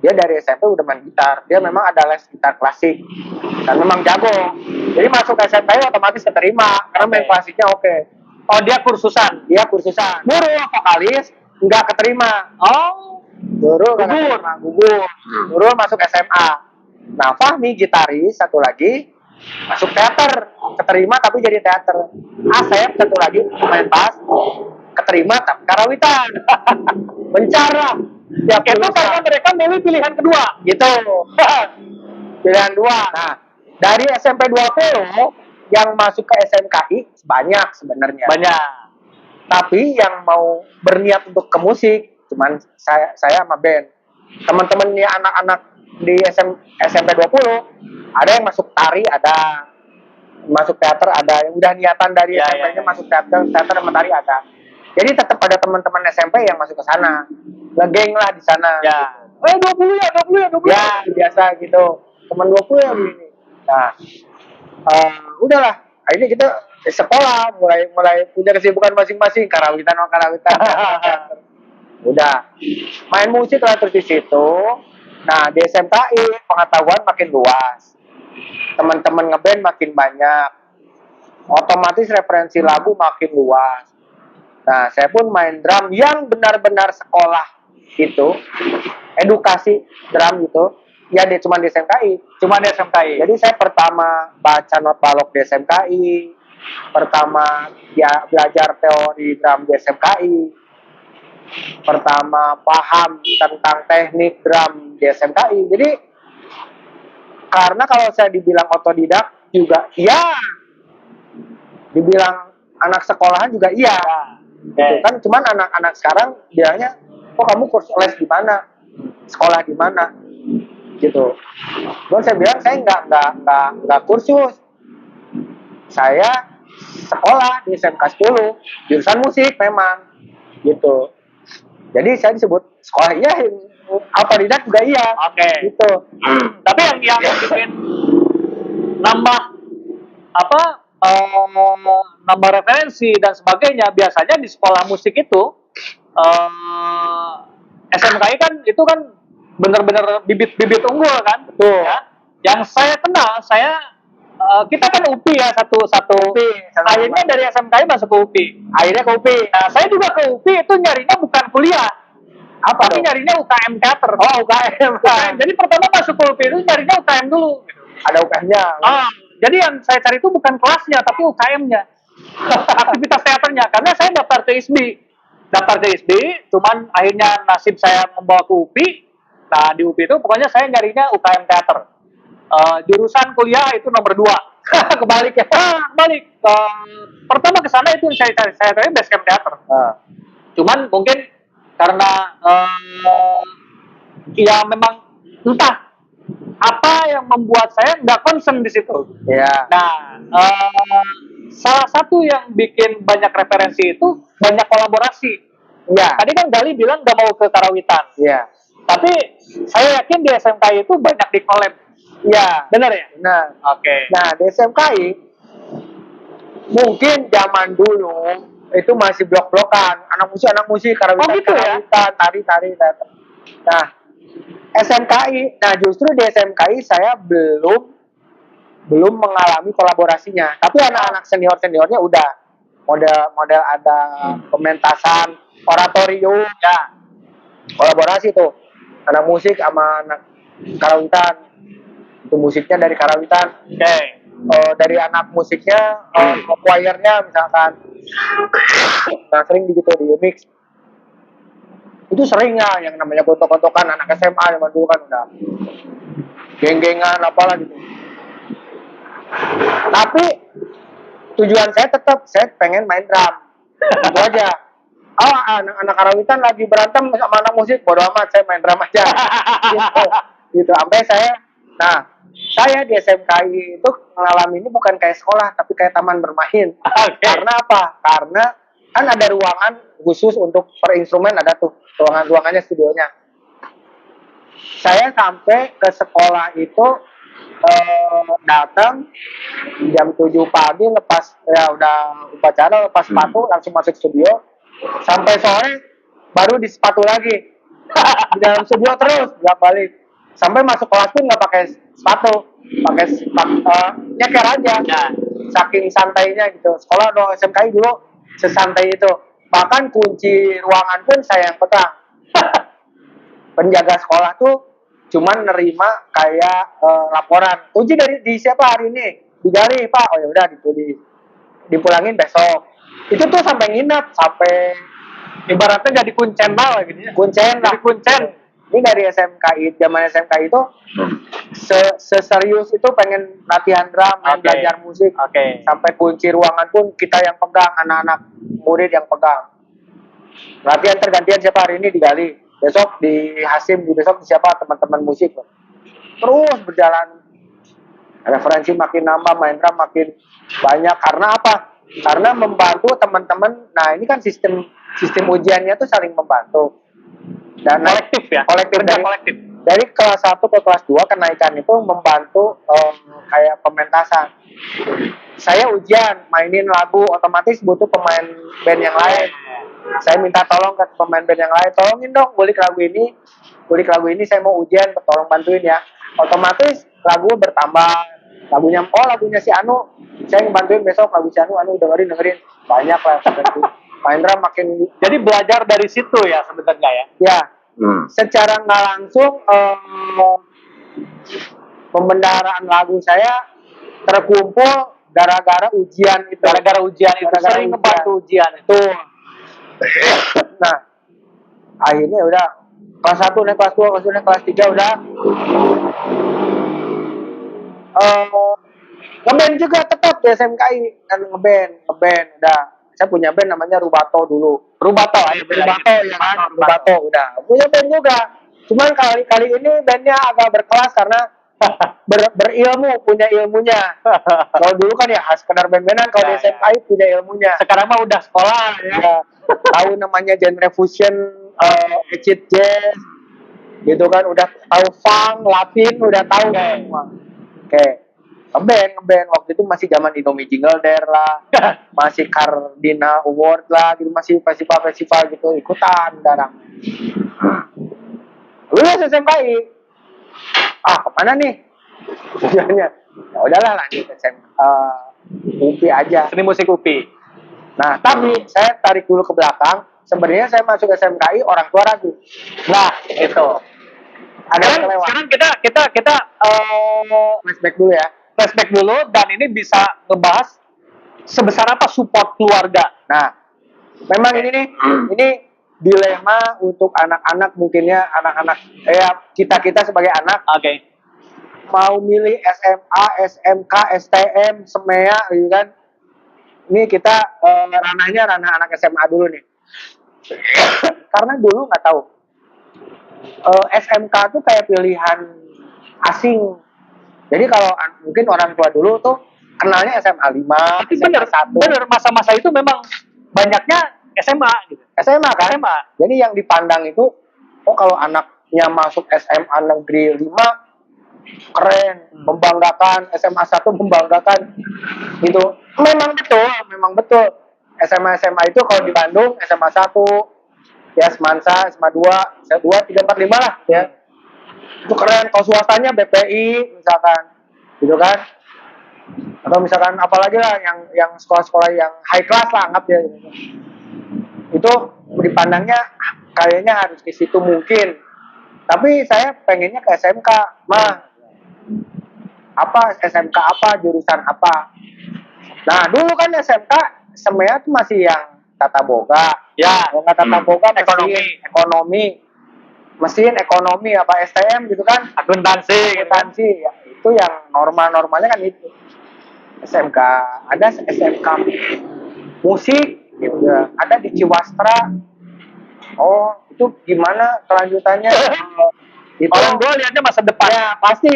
Speaker 1: dia dari SMP udah main gitar. Dia memang ada les gitar klasik dan memang jago. Jadi masuk ke SMP otomatis keterima karena main klasiknya oke.
Speaker 2: Oh, dia kursusan.
Speaker 1: Guru vokalis nggak keterima.
Speaker 2: Oh.
Speaker 1: Guru gugur. Guru masuk SMA. Nah, Fahmi gitaris satu lagi masuk teater, keterima tapi jadi teater. Asep satu lagi main bass, keterima tapi karawitan. Mencara. Ya,
Speaker 2: Itu karena mereka milih pilihan kedua.
Speaker 1: Gitu. Pilihan 2. Nah, dari SMP 20 yang masuk ke SMKI banyak sebenarnya.
Speaker 2: Banyak.
Speaker 1: Tapi yang mau berniat untuk ke musik cuman saya sama band. Teman-temannya anak-anak di SMP 20 ada yang masuk tari, ada masuk teater, ada yang udah niatan dari SMP-nya masuk teater sama tari ada. Jadi tetap ada teman-teman SMP yang masuk ke sana. Ngegeng lah di sana.
Speaker 2: Ya.
Speaker 1: 20 ya. Ya, biasa gitu. Teman 20 ya begini. Nah, udahlah. Akhirnya kita sekolah mulai punya kesibukan masing-masing, karawitan. Udah main musik lah terus di situ. Nah di SMKI pengetahuan makin luas, teman-teman ngeband makin banyak, otomatis referensi lagu makin luas. Nah saya pun main drum yang benar-benar sekolah itu, edukasi drum itu ya dia cuma di SMKI.
Speaker 2: Cuma di SMKI.
Speaker 1: Jadi saya pertama baca not balok di SMKI, pertama ya belajar teori drum di SMKI, pertama paham tentang teknik drum di SMKI. Jadi karena kalau saya dibilang otodidak juga iya, dibilang anak sekolahan juga iya. Gitu kan, cuman anak-anak sekarang bilangnya, kok kamu kursus les di mana, sekolah di mana, gitu. Terus saya bilang saya nggak kursus, saya sekolah di SMK 10 jurusan musik memang, gitu. Jadi saya disebut sekolah iya, otodidak juga iya.
Speaker 2: Oke.
Speaker 1: Gitu.
Speaker 2: Tapi yang bikin nambah apa nambah referensi dan sebagainya biasanya di sekolah musik itu SMKI kan itu kan benar-benar bibit-bibit unggul kan.
Speaker 1: Betul.
Speaker 2: Ya. Yang saya kenal kita kan UPI ya satu
Speaker 1: UPI,
Speaker 2: akhirnya dari SMKI masuk ke UPI.
Speaker 1: Akhirnya ke UPI.
Speaker 2: Nah, saya juga ke UPI itu nyarinya bukan kuliah.
Speaker 1: Apa
Speaker 2: Tapi
Speaker 1: dong?
Speaker 2: nyarinya UKM teater.
Speaker 1: Oh, UKM.
Speaker 2: Jadi pertama masuk ke UPI itu nyarinya UKM dulu.
Speaker 1: Ada UKM-nya.
Speaker 2: Jadi yang saya cari itu bukan kelasnya tapi UKM-nya. Aktivitas teaternya. Karena saya daftar ke ISBI. Cuman akhirnya nasib saya membawa ke UPI. Nah, di UPI itu pokoknya saya nyarinya UKM teater. Jurusan kuliah itu nomor 2.
Speaker 1: Kebalik ya.
Speaker 2: Kebalik. Pertama ke sana itu saya cari basecamp teater. Cuman mungkin karena ya memang entah apa yang membuat saya nggak concern di situ.
Speaker 1: Iya.
Speaker 2: Nah, salah satu yang bikin banyak referensi itu banyak kolaborasi.
Speaker 1: Iya.
Speaker 2: Tadi kan Gali bilang nggak mau ke Karawitan.
Speaker 1: Iya.
Speaker 2: Tapi saya yakin di SMK itu banyak di collab.
Speaker 1: Iya.
Speaker 2: Benar ya?
Speaker 1: Nah,
Speaker 2: Oke.
Speaker 1: nah di SMKI mungkin zaman dulu itu masih blok-blokan, anak musik karawitan,
Speaker 2: gitu ya?
Speaker 1: karawitan, tari. Nah, SMKI, nah justru di SMKI saya belum mengalami kolaborasinya, tapi anak-anak seniornya udah model ada pementasan, oratorium, ya kolaborasi tuh anak musik sama anak karawitan, itu musiknya dari karawitan.
Speaker 2: Oke.
Speaker 1: Dari anak musiknya, choirnya misalkan, nah sering gitu di mix. Itu sering ya yang namanya gontok-gontokan anak SMA yang dulu kan udah geng-gengan apalah gitu. Tapi tujuan saya tetap saya pengen main drum, itu aja. Anak-anak karawitan lagi berantem sama anak musik, bodo amat saya main drum aja. Gitu. Sampai saya di SMKI itu mengalami ini bukan kayak sekolah tapi kayak taman bermain. Karena apa? Karena kan ada ruangan khusus untuk per instrumen, ada tuh ruangannya, studionya. Saya sampai ke sekolah itu datang jam 7 pagi, lepas ya udah upacara, lepas sepatu langsung masuk studio, sampai sore baru di sepatu lagi di dalam studio terus bolak balik sampai masuk kelas pun nggak pakai sepatu, pakai nyeker aja. Saking santainya gitu. Sekolah dong SMKI dulu sesantai itu, bahkan kunci ruangan pun saya yang pegang. Penjaga sekolah tuh cuman nerima kayak laporan, kunci di siapa hari ini, digali Pak, oh ya udah dipulangin besok. Itu tuh sampai nginep, sampai
Speaker 2: Ibaratnya jadi kuncen lah gitu ya.
Speaker 1: Kuncen lah. Ini dari SMKI, zaman SMKI itu seserius itu pengen latihan drum, belajar musik. Sampai kunci ruangan pun kita yang pegang, anak-anak murid yang pegang. Latihan tergantian siapa hari ini digali, besok di Hasim, besok di siapa teman-teman musik. Terus berjalan, referensi makin nambah, main drum makin banyak. Karena apa? Karena membantu teman-teman. Nah ini kan sistem ujiannya tuh saling membantu. Dan
Speaker 2: Kolektif ya?
Speaker 1: Kolektif. dari kelas 1 ke kelas 2 kenaikan itu membantu kayak pementasan. Saya ujian mainin lagu, otomatis butuh pemain band yang lain. Saya minta tolong ke pemain band yang lain, tolongin dong ngulik lagu ini saya mau ujian, tolong bantuin ya. Otomatis lagu bertambah, lagunya si Anu, saya bantuin besok lagu si Anu dengerin banyak lah. Main drum makin.
Speaker 2: Jadi belajar dari situ ya sebenarnya ya.
Speaker 1: Ya, secara nggak langsung pembendaharaan lagu saya terkumpul gara-gara ujian itu.
Speaker 2: Gara-gara ujian itu, sering ngebantu ujian itu.
Speaker 1: Nah, akhirnya udah kelas 1 naik kelas 2, kelas 2 naik kelas 3 udah ngeband juga tetap di SMKI kan, ngeband udah. Saya punya band namanya Rubato dulu.
Speaker 2: Rubato ya,
Speaker 1: Rubato udah punya band juga. Cuman kali ini bandnya agak berkelas karena berilmu, punya ilmunya. Kalau dulu kan ya sekedar band-bandan, kalau di SMKI punya ilmunya.
Speaker 2: Sekarang mah udah sekolah ya.
Speaker 1: Tahu namanya genre fusion, acid jazz, gitu kan, udah tahu funk, Latin, udah tahu semua. Oke. Ngeband waktu itu masih zaman Indomie Jingle Dare lah, masih Cardinal Award lah, gitu, masih festival gitu, ikutan darang. Lulus SMKI, kemana nih? Tujuannya, ya udahlah lanjut UPI aja.
Speaker 2: Seni musik UPI.
Speaker 1: Nah, tapi saya tarik dulu ke belakang. Sebenarnya saya masuk SMKI orang tua ragu.
Speaker 2: Nah, itu. Sekarang kita
Speaker 1: flashback dulu ya.
Speaker 2: Flashback dulu, dan ini bisa ngebahas sebesar apa support keluarga.
Speaker 1: Nah, memang ini nih, ini dilema untuk anak-anak, mungkinnya anak-anak kita sebagai anak.
Speaker 2: Oke.
Speaker 1: Mau milih SMA, SMK, STM, SEMEA gitu kan. Ini kita ranah anak SMA dulu nih. Karena dulu nggak tahu. SMK tuh kayak pilihan asing. Jadi kalau mungkin orang tua dulu tuh kenalnya SMA 5,
Speaker 2: tapi bener masa-masa itu memang banyaknya SMA gitu.
Speaker 1: SMA kan? SMA. Jadi yang dipandang itu, kalau anaknya masuk SMA negeri 5 keren, membanggakan, SMA 1 membanggakan gitu. Memang betul. SMA itu kalau di Bandung SMA 1 ya, Semansa, SMA 2, SMA 2, 3, 4, 5 lah ya. Itu keren. Kalau swastanya BPI misalkan, gitu kan. Atau misalkan apalagi lah yang sekolah-sekolah yang high class lah, anggap ya. Gitu. Itu dipandangnya kayaknya harus ke situ mungkin. Tapi saya pengennya ke SMK, SMK apa, jurusan apa. Nah, dulu kan SMK semuanya tuh masih yang tata boga.
Speaker 2: Ya,
Speaker 1: tata boga, ekonomi. Mesin, ekonomi, apa STM gitu kan. Akuntansi ya. Itu yang normal-normalnya kan itu. SMK, ada SMK musik gitu ya. Ada di Ciwastra. Oh, itu gimana kelanjutannya? Itu
Speaker 2: orang tua lihatnya masa depan.
Speaker 1: Ya, pasti.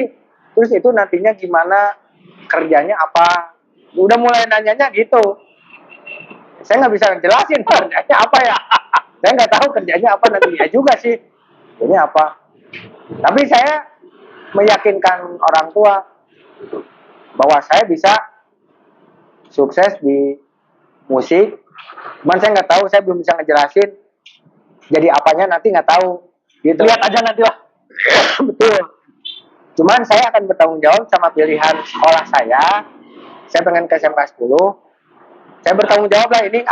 Speaker 1: Terus itu nantinya gimana, kerjanya apa? Udah mulai nanyanya gitu. Saya nggak bisa jelasin kerjanya apa ya. Saya nggak tahu kerjanya apa nantinya juga sih. Ini apa? Tapi saya meyakinkan orang tua bahwa saya bisa sukses di musik. Cuman saya nggak tahu, saya belum bisa ngejelasin. Jadi apanya nanti nggak tahu. Gitu.
Speaker 2: Lihat aja nanti lah.
Speaker 1: Betul. Cuman saya akan bertanggung jawab sama pilihan sekolah saya. Saya pengen ke SMK 10. Saya bertanggung jawab lah, ini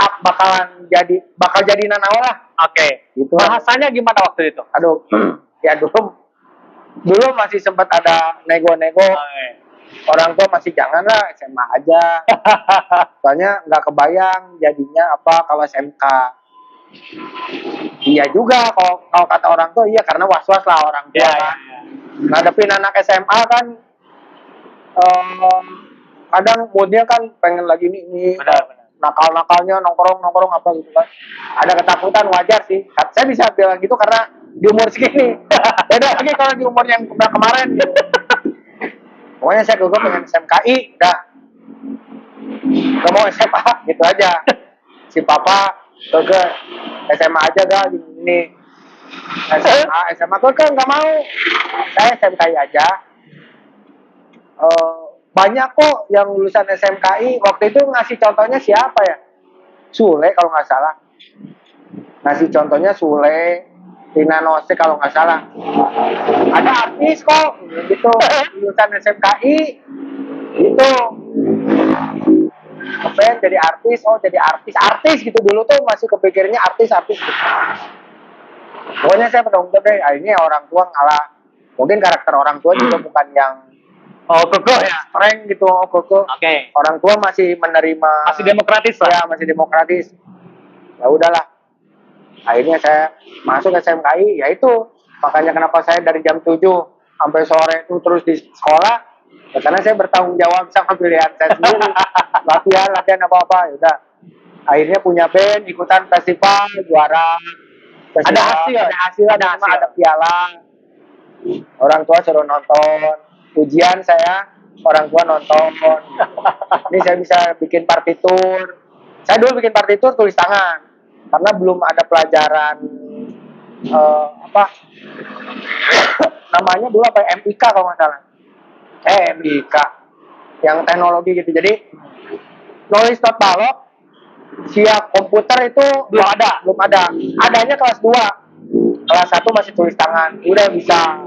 Speaker 1: bakal jadi Nanawa lah.
Speaker 2: Oke.
Speaker 1: Gitu.
Speaker 2: Bahasanya gimana waktu itu?
Speaker 1: Aduh, ya dulu masih sempat ada nego-nego.
Speaker 2: Okay.
Speaker 1: Orang tua masih janganlah SMA aja. Soalnya nggak kebayang jadinya apa kalau SMK. Iya juga, kalau kata orang tua iya, karena was-was lah orang tua.
Speaker 2: Ya.
Speaker 1: Ngadepin anak SMA kan kadang moodnya kan pengen lagi ini. Nakal-nakalnya nongkrong apa gitu kan. Ada ketakutan, wajar sih. Saya bisa bilang gitu karena di umur segini. Beda lagi kalau di umur yang kemarin gitu. Pokoknya saya gugup pengen SMKI, udah. Gak mau SMA, gitu aja. Si papa ke SMA aja gak, gini. SMA tuh kan nggak mau. Saya SMKI aja. Banyak kok yang lulusan SMKI. Waktu itu ngasih contohnya siapa ya? Sule kalau nggak salah. Ngasih contohnya Sule, Tina Nose kalau nggak salah. Ada artis kok gitu lulusan SMKI itu ngeband jadi artis, oh jadi artis gitu dulu tuh masih kepikirnya artis gitu. Pokoknya saya bertanggung jawab deh, ini orang tua ngalah. Mungkin karakter orang tua juga bukan yang
Speaker 2: kokoh ya.
Speaker 1: strength gitu, kokoh.
Speaker 2: Oke.
Speaker 1: Orang tua masih menerima,
Speaker 2: Masih demokratis lah.
Speaker 1: ya masih demokratis. Ya udahlah. Akhirnya saya masuk SMKI, ya itu makanya kenapa saya dari jam 7 sampai sore itu terus di sekolah, ya karena saya bertanggung jawab sama pilihan saya sendiri. latihan apa ya udah. Akhirnya punya band, ikutan festival, juara.
Speaker 2: Ada hasil,
Speaker 1: ada piala. Orang tua suruh nonton. Ujian saya, orang tua nonton. Ini saya bisa bikin partitur. Saya dulu bikin partitur tulis tangan. Karena belum ada pelajaran namanya dulu apa MIK kalau nggak salah. MIK yang teknologi gitu. Jadi nulis not balok siap komputer itu belum ada. Adanya kelas 2. Kelas 1 masih tulis tangan. Udah bisa.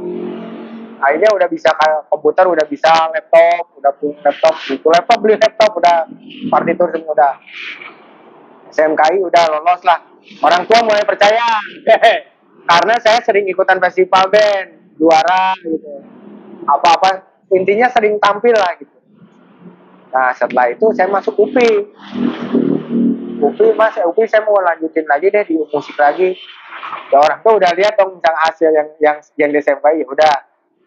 Speaker 1: Akhirnya udah bisa kayak komputer, udah bisa laptop, udah punya laptop gitu. Beli laptop udah partitur semua udah. SMKI udah lolos lah. Orang tua mulai percaya. Karena saya sering ikutan festival band, juara gitu. Apa-apa intinya sering tampil lah gitu. Nah, setelah itu saya masuk UPI. UPI saya mau lanjutin lagi deh di musik lagi. Ya orang tuh udah lihat dong misalnya hasil yang di SMKI, ya udah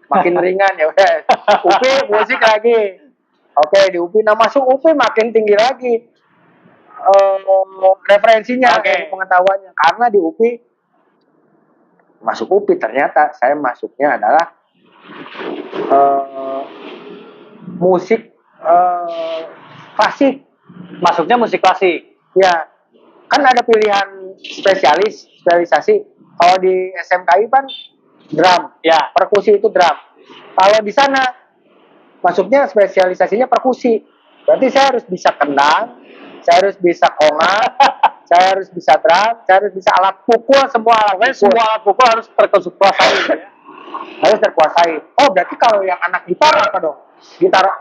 Speaker 1: makin ringan ya udah. UPI musik lagi. Oke, di UPI masuk UPI makin tinggi lagi. Referensinya, pengetahuannya. Karena di UPI masuk UPI ternyata saya masuknya adalah musik klasik.
Speaker 2: Masuknya musik klasik.
Speaker 1: Ya, kan ada pilihan spesialisasi. Kalau di SMKI kan drum,
Speaker 2: ya
Speaker 1: perkusi itu drum. Kalau di sana masuknya spesialisasinya perkusi. Berarti saya harus bisa kendang, saya harus bisa konga, saya harus bisa drum, saya harus bisa alat pukul, semua alat pukul harus terkuasai. Harus terkuasai. Oh, berarti kalau yang anak gitar apa dong? Gitar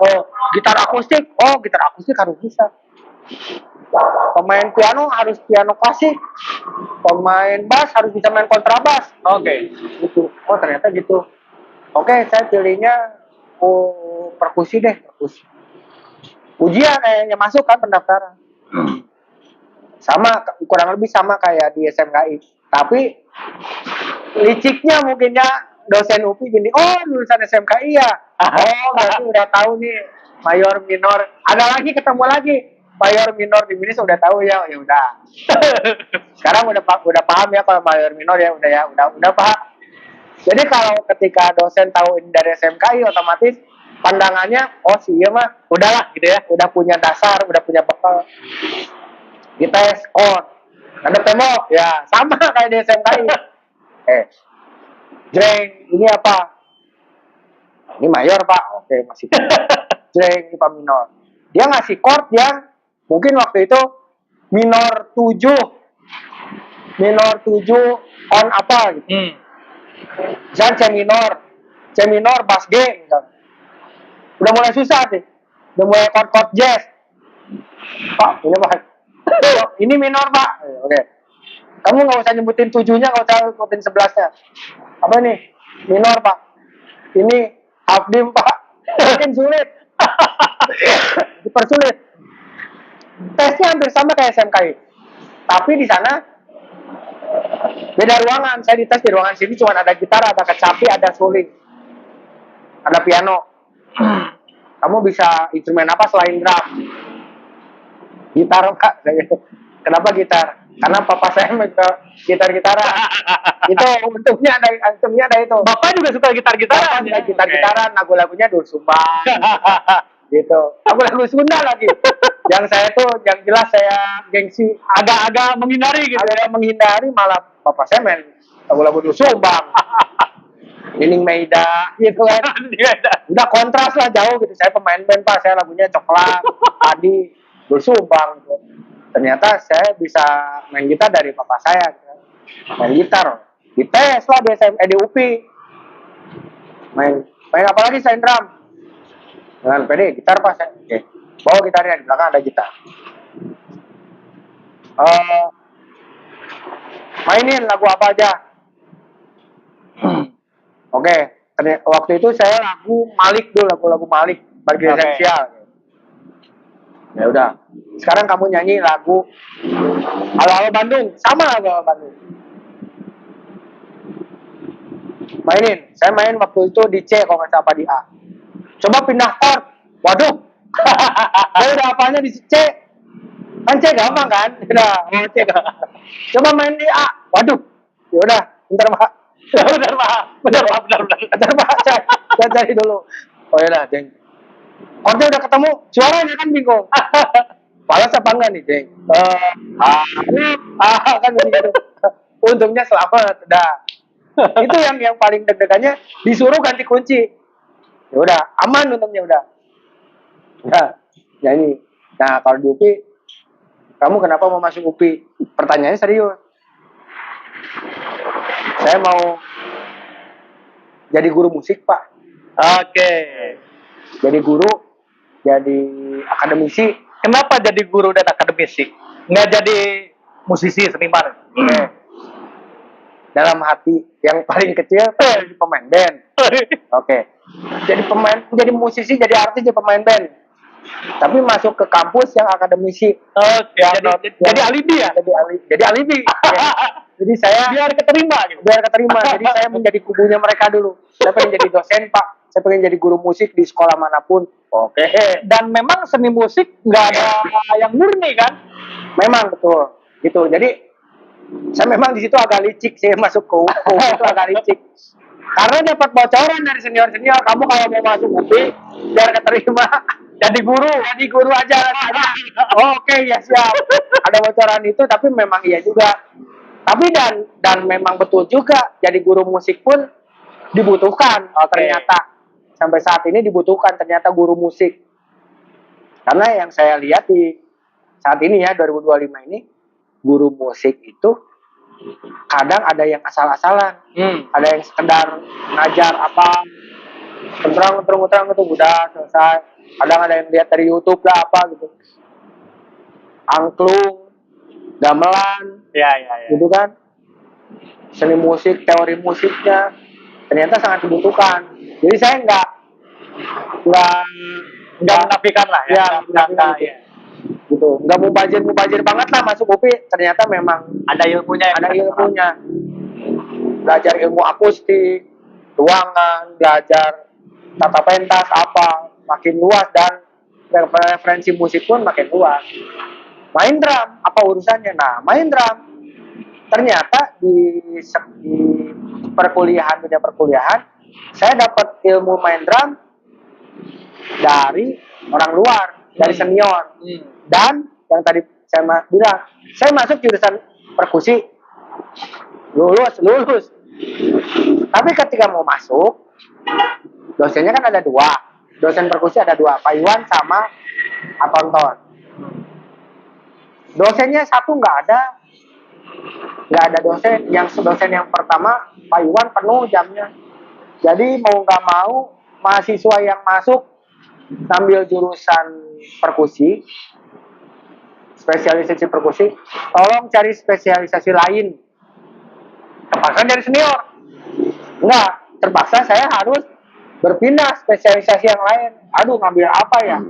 Speaker 1: akustik. Oh, gitar akustik harus bisa. Pemain piano harus piano klasik. Pemain bass harus bisa main kontrabas.
Speaker 2: Oke.
Speaker 1: Gitu. Oh, ternyata gitu. Oke, saya pilihnya perkusi deh, perkusi. Ujian yang masuk kan pendaftaran. Sama, kurang lebih sama kayak di SMKI. Tapi liciknya mungkinnya dosen UPI gini, oh lulusan SMKI ya. Oh, berarti udah tahu nih mayor minor. Ada lagi ketemu lagi mayor minor di sini sudah tahu ya udah. Sekarang udah paham ya kalau mayor minor ya udah paham. Jadi kalau ketika dosen tahu ini dari SMKI otomatis pandangannya oh sih iya mah udahlah gitu ya, udah punya dasar, udah punya bekal. Dites ada tembok ya sama kayak di SMKI. Jreng ini apa? Ini mayor pak. Oke masih. Jreng ini pak minor. Dia ngasih chord yang mungkin waktu itu minor 7 on apa gitu. Misalnya C minor bass G misalnya. Udah mulai susah sih. Udah mulai chord jazz. Pak, ini pak. Ini minor pak. Oke. Kamu nggak usah nyebutin 7-nya, nggak usah nyebutin 11-nya. Apa nih? Minor pak. Ini half dim pak. Makin sulit. Dipersulit. Tesnya hampir sama kayak SMKI. Tapi di sana beda ruangan. Saya dites di ruangan sini cuma ada gitar, ada kecapi, ada suling, ada piano. Kamu bisa instrumen apa selain drum? Gitar kak. Kenapa gitar? Karena papa saya minta gitar-gitaran. Itu untungnya ada itu.
Speaker 2: Bapak juga suka gitar-gitaran.
Speaker 1: Ya? Gitar-gitaran, lagu-lagunya Doel Sumbang. Gitu. Lagu-lagu Sunda lagi. Yang saya tuh yang jelas saya gengsi,
Speaker 2: agak menghindari gitu.
Speaker 1: Agak menghindari, malah papa saya main lagu-lagu Doel Sumbang, Nining Meida gitu kan. Udah kontras lah jauh gitu. Saya pemain band Pak, saya lagunya Coklat, Adi, Doel Sumbang gitu. Ternyata saya bisa main gitar dari papa saya gitu. Main gitar dites lah di SM, di UPI. Main apa lagi selain drum? Dengan PD gitar Pak saya. Oke. Bawa gitarnya, di belakang ada gitar. Mainin lagu apa aja. Oke, waktu itu saya lagu Malik dulu, lagu Malik, Bagi Esensial. Ya udah. Sekarang kamu nyanyi lagu Halo-Halo Bandung, sama lagu Halo Bandung. Mainin, saya main waktu itu di C kalau nggak salah apa di A. Coba pindah chord, waduh. Saya udah apanya di C, kan C gampang kan? Udah, C gampang. Coba main di A, waduh. Ya udah, bentar Pak. Bentar Pak, saya cari dulu. Oh ya udah, Deng. Chordnya udah ketemu, suaranya kan bingung. Balas apa enggak nih, Deng? Kan begitu. Untungnya selamat, udah. Itu yang paling deg-degannya, disuruh ganti kunci. Ya udah, aman untungnya udah. Nah, nyanyi. Nah, kalau di UPI, kamu kenapa mau masuk UPI? Pertanyaannya serius. Saya mau jadi guru musik, Pak.
Speaker 2: Oke.
Speaker 1: Jadi guru, jadi akademisi.
Speaker 2: Kenapa jadi guru dan akademisi? Nggak jadi musisi seniman?
Speaker 1: Dalam hati yang paling kecil, jadi pemain band. Oke. Jadi musisi, jadi artis, jadi pemain band. Tapi masuk ke kampus yang akademisi.
Speaker 2: Oke. Jadi alibi ya?
Speaker 1: Jadi alibi. Ya. Jadi saya
Speaker 2: Biar keterima gitu.
Speaker 1: biar keterima. Jadi saya menjadi kubunya mereka dulu. Saya pengen jadi dosen, Pak. Saya pengen jadi guru musik di sekolah manapun. Oke.
Speaker 2: Dan memang seni musik nggak ada yang murni kan?
Speaker 1: Memang betul. Gitu. Jadi saya memang di situ agak licik sih, masuk ke UPI itu agak licik. Karena dapat bocoran dari senior-senior, kamu kalau mau masuk UPI biar keterima jadi guru aja. Oke, ya siap. Ada bocoran itu, tapi memang iya juga. Tapi dan memang betul juga, jadi guru musik pun dibutuhkan. Ternyata sampai saat ini dibutuhkan ternyata guru musik. Karena yang saya lihat di saat ini ya 2025 ini, guru musik itu kadang ada yang asal-asalan, ada yang sekedar ngajar apa, terang itu udah selesai. Kadang ada yang lihat dari YouTube lah apa gitu, angklung, gamelan, gitu kan, seni musik, teori musiknya ternyata sangat dibutuhkan. Jadi saya nggak
Speaker 2: menafikan lah ya.
Speaker 1: Gitu, nggak mubazir banget lah masuk UPI. Ternyata memang
Speaker 2: Ada ilmunya.
Speaker 1: Belajar ilmu akustik, ruangan, belajar tata pentas apa, makin luas, dan referensi musik pun makin luas. Main drum, apa urusannya? Nah, main drum ternyata di dunia perkuliahan, saya dapat ilmu main drum dari orang luar, dari senior. Dan yang tadi saya bilang, saya masuk jurusan perkusi, lulus. Tapi ketika mau masuk, dosennya kan ada dua. Dosen perkusi ada dua, Pak Iwan sama Pak Tonton. Dosennya satu nggak ada dosen. Dosen yang pertama, Pak Iwan penuh jamnya. Jadi mau nggak mau, mahasiswa yang masuk sambil jurusan perkusi, spesialisasi perkusi, tolong cari spesialisasi lain. Terpaksa dari senior. Enggak, terpaksa saya harus berpindah spesialisasi yang lain. Aduh, ngambil apa ya?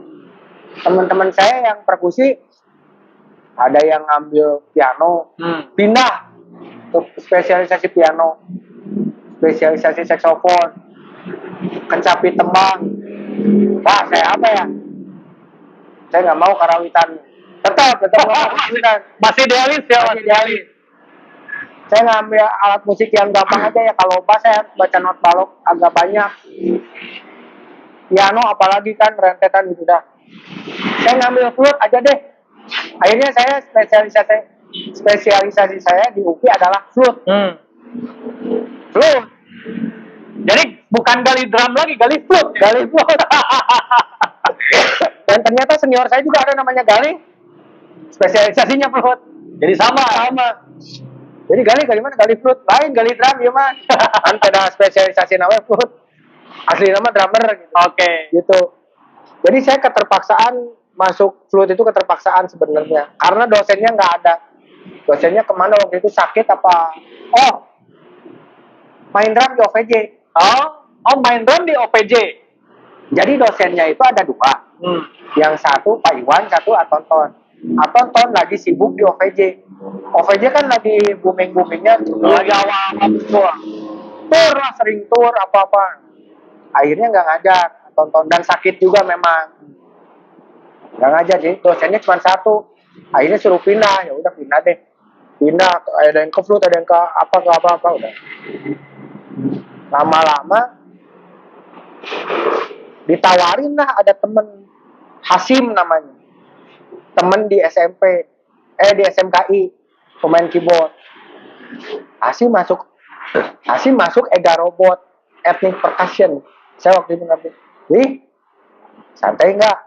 Speaker 1: Teman-teman saya yang perkusi, ada yang ngambil piano, pindah ke spesialisasi piano, spesialisasi saksofon, kecapi tembang. Wah, saya apa ya? Saya nggak mau karawitan. Tetap karawitan.
Speaker 2: Masih idealis ya,
Speaker 1: masih idealis. Saya ngambil alat musik yang gampang aja ya. Kalau bass saya baca not balok agak banyak. Piano apalagi kan rentetan gitu dah. Saya ngambil flute aja deh. Akhirnya saya spesialisasi saya di UPI adalah flute. Flute.
Speaker 2: Jadi bukan gali drum lagi, gali flute.
Speaker 1: Gali flute. Dan ternyata senior saya juga ada namanya Gali, spesialisasinya flute.
Speaker 2: Jadi sama.
Speaker 1: Jadi Gali mana? Gali flute, lain Gali drum ya mah. Kan ada spesialisasi namanya flute. Asli nama drummer gitu.
Speaker 2: Oke.
Speaker 1: Gitu. Jadi saya keterpaksaan masuk flute itu keterpaksaan sebenarnya. Karena dosennya nggak ada. Dosennya kemana waktu itu, sakit apa? Oh, main drum di OVJ.
Speaker 2: Oh, main drum di OPJ.
Speaker 1: Jadi dosennya itu ada dua. Yang satu Pak Iwan, satu Atonton. Atonton lagi sibuk di OVJ. OVJ kan lagi booming-boomingnya.
Speaker 2: Lagi awal-awal semua.
Speaker 1: Tur lah, sering tur apa-apa. Akhirnya nggak ngajak Atonton. Dan sakit juga memang. Nggak ngajak, jadi dosennya cuma satu. Akhirnya suruh pindah. Ya udah pindah deh. Pindah, ada yang ke flute, ada yang ke apa udah. Lama-lama ditawarin lah, ada temen Hasim namanya, temen di SMP, di SMKI, pemain keyboard. Hasim masuk Ega Robot, ethnic percussion. Saya waktu itu ngerti, wih, santai nggak?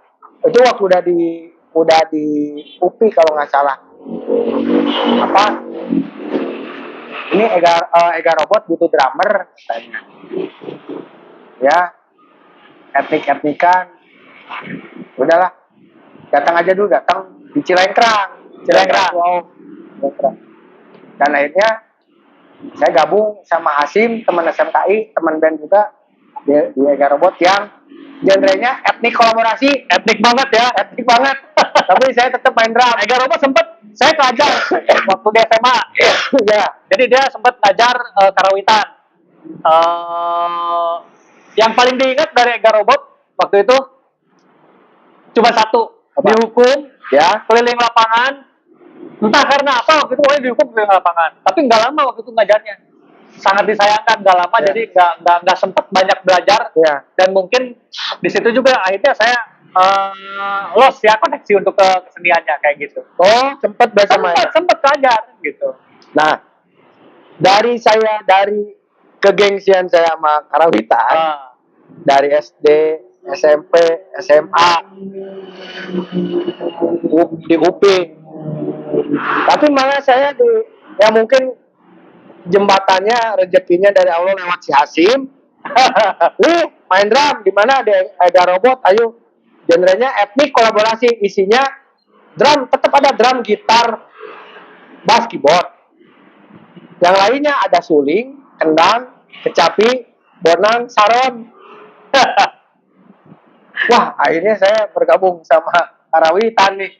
Speaker 1: Itu waktu udah di UPI kalau nggak salah. Apa? Ini Ega Robot butuh drummer, katanya. Ya, etnikan. Udahlah, datang aja dulu, datang di Cilengkrang. Wow. Cilengkrang. Dan akhirnya saya gabung sama Hasim, teman SMKI, teman band juga di Ega Robot yang genrenya etnik kolaborasi.
Speaker 2: Etnik banget ya.
Speaker 1: Etnik banget. Tapi saya tetap main drum.
Speaker 2: Ega Robot sempet saya ngajar waktu di SMA.
Speaker 1: Ya.
Speaker 2: Jadi dia sempat ngajar karawitan. Yang paling diingat dari Ega Robot waktu itu cuma satu,
Speaker 1: Apa?
Speaker 2: dihukum
Speaker 1: Ya.
Speaker 2: keliling lapangan. Entah karena apa waktu itu pokoknya dihukum keliling lapangan. Tapi nggak lama waktu itu ngajarnya. Sangat disayangkan nggak lama,
Speaker 1: Ya.
Speaker 2: jadi nggak sempat banyak belajar.
Speaker 1: Ya.
Speaker 2: Dan mungkin di situ juga akhirnya saya lost ya koneksi untuk ke keseniannya kayak gitu.
Speaker 1: Oh, sempat belajar main.
Speaker 2: Sempet ngajar gitu.
Speaker 1: Nah, dari kegengsian saya sama karawitan, dari SD, SMP, SMA, di UPI. Tapi malah saya ya mungkin jembatannya, rezekinya dari Allah lewat si Hasim. Wih, main drum di mana ada robot, ayo. Genrenya etnik kolaborasi, isinya drum, tetap ada drum, gitar, bass, keyboard. Yang lainnya ada suling, kendang, kecapi, bonang, saron. Wah, akhirnya saya bergabung sama karawitan nih.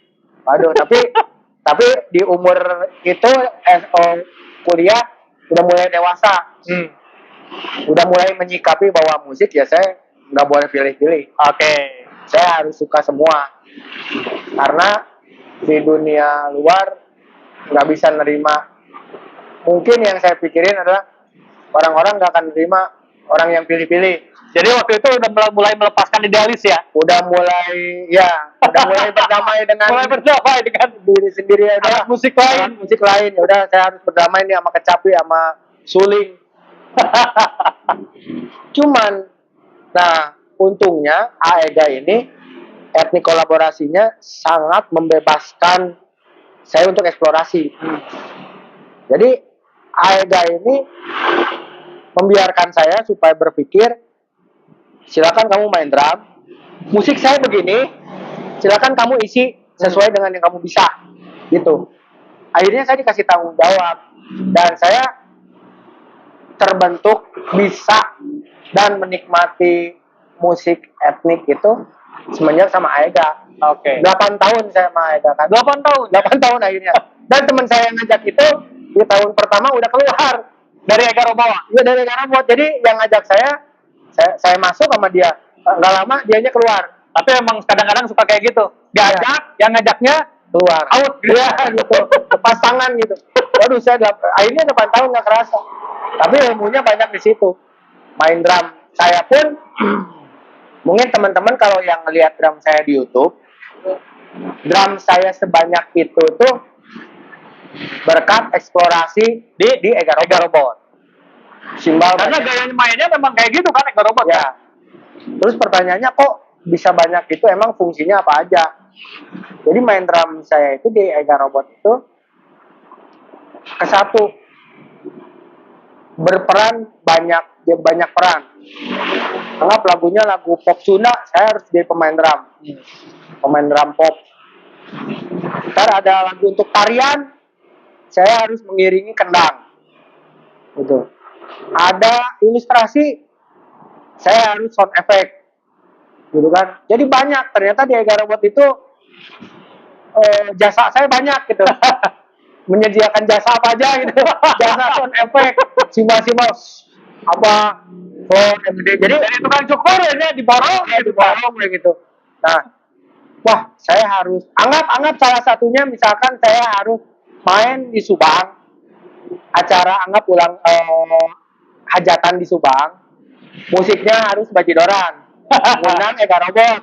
Speaker 1: Waduh, tapi di umur itu kuliah udah mulai dewasa. Udah mulai menyikapi bahwa musik ya saya nggak boleh pilih-pilih.
Speaker 2: Oke.
Speaker 1: Saya harus suka semua. Karena di dunia luar nggak bisa nerima. Mungkin yang saya pikirin adalah orang-orang nggak akan nerima orang yang pilih-pilih.
Speaker 2: Jadi waktu itu udah mulai melepaskan idealis ya?
Speaker 1: Udah mulai berdamai dengan diri sendiri ya. Udah musik lain. Ya udah saya harus berdamai nih sama kecapi, sama suling. Cuman, nah untungnya AEGA ini etnik kolaborasinya sangat membebaskan saya untuk eksplorasi. Jadi AEGA ini membiarkan saya supaya berpikir, silakan kamu main drum, musik saya begini, silakan kamu isi sesuai dengan yang kamu bisa, gitu. Akhirnya saya dikasih tanggung jawab dan saya terbentuk bisa dan menikmati musik etnik itu semenjak sama AEGA.
Speaker 2: Oke.
Speaker 1: 8 tahun saya sama AEGA kan. 8 tahun akhirnya. Dan teman saya yang ngajak itu di tahun pertama udah keluar
Speaker 2: Dari Ega Robot?
Speaker 1: Iya, dari Ega Robot. Jadi yang ngajak saya masuk sama dia. Nggak lama dianya keluar.
Speaker 2: Tapi emang kadang-kadang suka kayak gitu. Diajak, yang ngajaknya
Speaker 1: Keluar.
Speaker 2: out.
Speaker 1: Iya, gitu. Lepas tangan gitu. Waduh, akhirnya 8 tahun nggak kerasa. Tapi ilmunya banyak di situ. Main drum. Saya pun mungkin teman-teman kalau yang ngelihat drum saya di YouTube, drum saya sebanyak itu tuh berkat eksplorasi di Ega Robot. Simbal
Speaker 2: Karena
Speaker 1: banyak.
Speaker 2: gaya mainnya memang kayak gitu kan, Ega Robot.
Speaker 1: Ya. Terus pertanyaannya kok bisa banyak itu, emang fungsinya apa aja? Jadi main drum saya itu di Ega Robot itu ke satu, berperan banyak peran. Anggap lagunya lagu pop Sunda, saya harus jadi pemain drum. Pemain drum pop. Ntar ada lagu untuk tarian, saya harus mengiringi kendang. Gitu. Ada ilustrasi, saya harus sound effect. Gitu kan. Jadi banyak, ternyata di Ega Robot itu jasa saya banyak gitu. Menyediakan jasa apa aja gitu. Jasa sound effect, simbal-simbal apa sound MD. Jadi
Speaker 2: Dari tukang cukur ini diborong
Speaker 1: di bawah kayak gitu. Nah, wah, saya harus anggap salah satunya misalkan saya harus main di Subang, acara anggap ulang hajatan di Subang, musiknya harus Bajidoran, ngundang Ega Robot.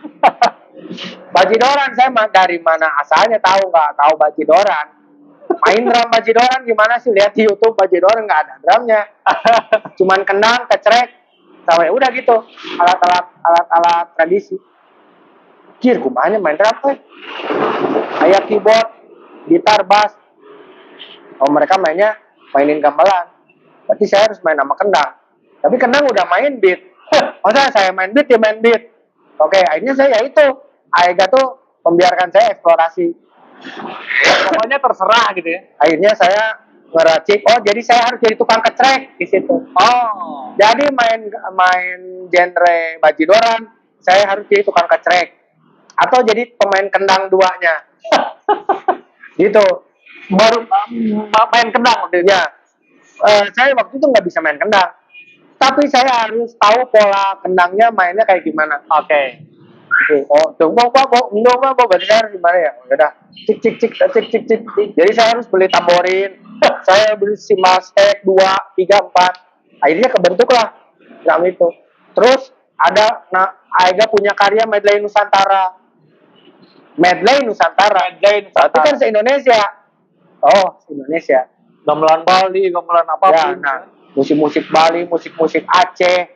Speaker 1: Bajidoran, saya dari mana asalnya tahu, nggak tahu Bajidoran. Main drum Bajidoran gimana sih, lihat di YouTube Bajidoran nggak ada drumnya, cuman kendang, kecrek, sampai udah gitu, alat-alat tradisi. Kir, kumanya main drum kayak keyboard, gitar, bass. Oh, mereka mainin gamelan. Berarti saya harus main sama kendang. Tapi kendang udah main beat. Masa saya main beat, ya main beat. Oke, akhirnya saya itu. Aega tuh membiarkan saya eksplorasi.
Speaker 2: Pokoknya terserah gitu ya.
Speaker 1: Akhirnya saya ngeracik. Oh, jadi saya harus jadi tukang kecrek di situ.
Speaker 2: Oh.
Speaker 1: Jadi main genre Bajidoran, saya harus jadi tukang kecrek. Atau jadi pemain kendang duanya. Gitu.
Speaker 2: Baru main kendang waktu itu.
Speaker 1: Ya, saya waktu itu nggak bisa main kendang. Tapi saya harus tahu pola kendangnya mainnya kayak gimana.
Speaker 2: Oke.
Speaker 1: Gitu. Oh, berarti saya harus gimana ya? Udah, cik cik cik cik cik cik cik. Jadi saya harus beli tamborin. Saya beli simbal stek 2, 3, 4. Akhirnya kebentuklah drum itu. Terus ada, Aega punya karya medley Nusantara. Medley Nusantara. Berarti kan se-Indonesia. Oh, se-Indonesia.
Speaker 2: Gamelan Bali, gamelan
Speaker 1: Ya,
Speaker 2: apapun.
Speaker 1: nah, musik-musik Bali, musik-musik Aceh,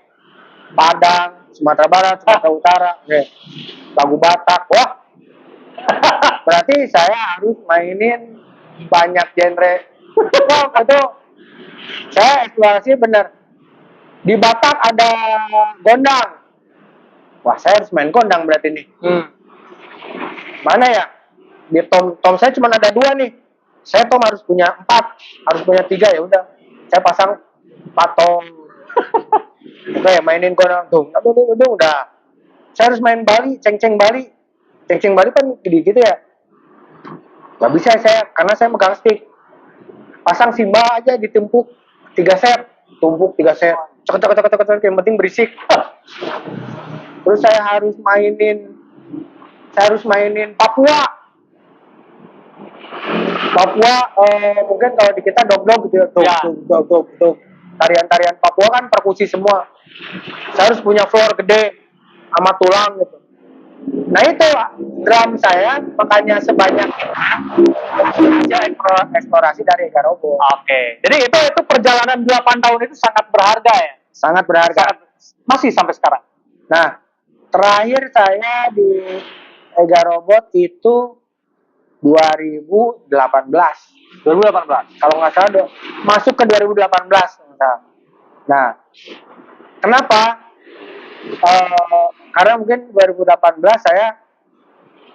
Speaker 1: Padang, Sumatera Barat, Sumatera Utara, lagu Batak. Wah, berarti saya harus mainin banyak genre. Wah, itu saya eksplorasi bener. Di Batak ada gondang. Wah, saya harus main gondang berarti nih. Mana ya? Di tom saya cuma ada 2 nih. Saya tom harus punya 4, harus punya 3, ya udah. Saya pasang 4 tom. Oke, mainin gondang tuh. Udah. Saya harus main Bali, ceng-ceng Bali. Ceng-ceng Bali kan gede gitu ya. Gak bisa saya, karena saya megang stick. Pasang simbal aja ditumpuk 3 set, tumpuk 3 set. Cek, yang penting berisik. Terus saya harus mainin Papua. Mungkin kalau di kita dog gitu ya, dog. Tarian-tarian Papua kan perkusi semua. Saya harus punya floor gede sama tulang gitu. Nah itu drum saya, makanya sebanyak aja eksplorasi dari Ega Robot.
Speaker 2: Oke. Jadi itu perjalanan 8 tahun itu sangat berharga ya.
Speaker 1: Sangat berharga.
Speaker 2: Masih sampai sekarang.
Speaker 1: Nah, terakhir saya di Ega Robot itu 2018.
Speaker 2: 2018.
Speaker 1: Kalau nggak salah masuk ke 2018. Nah, kenapa? Karena mungkin 2018 saya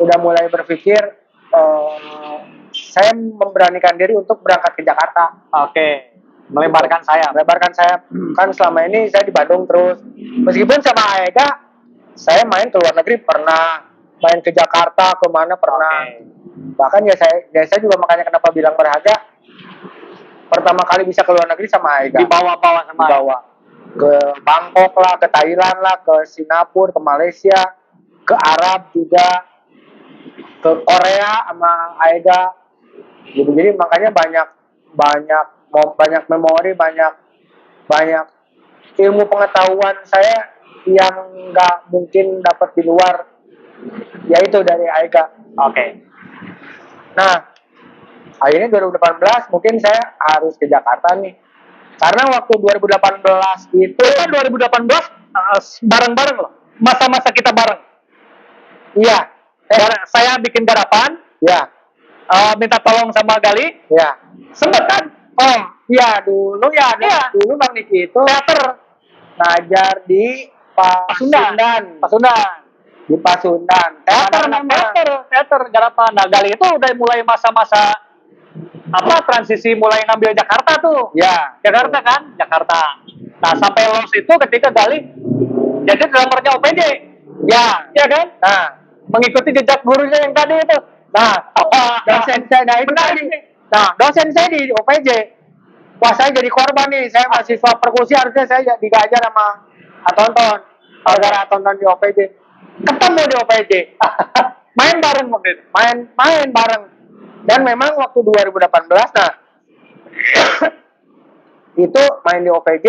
Speaker 1: udah mulai berpikir saya memberanikan diri untuk berangkat ke Jakarta.
Speaker 2: Oke. Melebarkan sayap.
Speaker 1: Kan selama ini saya di Bandung terus. Meskipun sama Aega saya main ke luar negeri pernah, main ke Jakarta, kemana pernah. Bahkan saya juga makanya kenapa bilang berharga. Pertama kali bisa ke luar negeri sama Aega.
Speaker 2: Dibawa-bawa sama
Speaker 1: Dibawa ke Bangkok lah, ke Thailand lah, ke Singapura, ke Malaysia, ke Arab juga, ke Korea sama Aega. Jadi makanya banyak memori, banyak ilmu pengetahuan saya yang nggak mungkin dapat di luar, yaitu dari Aega.
Speaker 2: Oke.
Speaker 1: Nah, akhirnya 2018 mungkin saya harus ke Jakarta nih. Karena waktu 2018 itu,
Speaker 2: Kita 2018 bareng-bareng loh. Masa-masa kita bareng.
Speaker 1: iya,
Speaker 2: Saya bikin garapan,
Speaker 1: ya,
Speaker 2: minta tolong sama Gali.
Speaker 1: ya.
Speaker 2: Sempet kan?
Speaker 1: Oh, iya dulu ya,
Speaker 2: Iya.
Speaker 1: dulu Bang Niki itu
Speaker 2: Teater.
Speaker 1: ngajar di Pasundan.
Speaker 2: Pasundan.
Speaker 1: Di Pasundan.
Speaker 2: Teater, teater garapan. Nah, Gali itu udah mulai masa-masa transisi mulai ngambil Jakarta tuh.
Speaker 1: Ya,
Speaker 2: Jakarta kan? Jakarta. Nah, sampai los itu ketika Gali jadi drummernya OPJ.
Speaker 1: ya.
Speaker 2: Ya kan?
Speaker 1: Nah,
Speaker 2: Mengikuti jejak gurunya yang tadi itu.
Speaker 1: nah, dosen saya, nah itu
Speaker 2: Menarik
Speaker 1: tadi.
Speaker 2: nih.
Speaker 1: Nah, dosen saya di OPJ. Wah, saya jadi korban nih. Saya mahasiswa perkusi, harusnya saya digajar sama Atonton. Gara-gara Atonton di OPJ. Ketemu di OPJ.
Speaker 2: Main bareng waktu itu.
Speaker 1: Main bareng. Dan memang waktu 2018, nah, itu main di OPJ,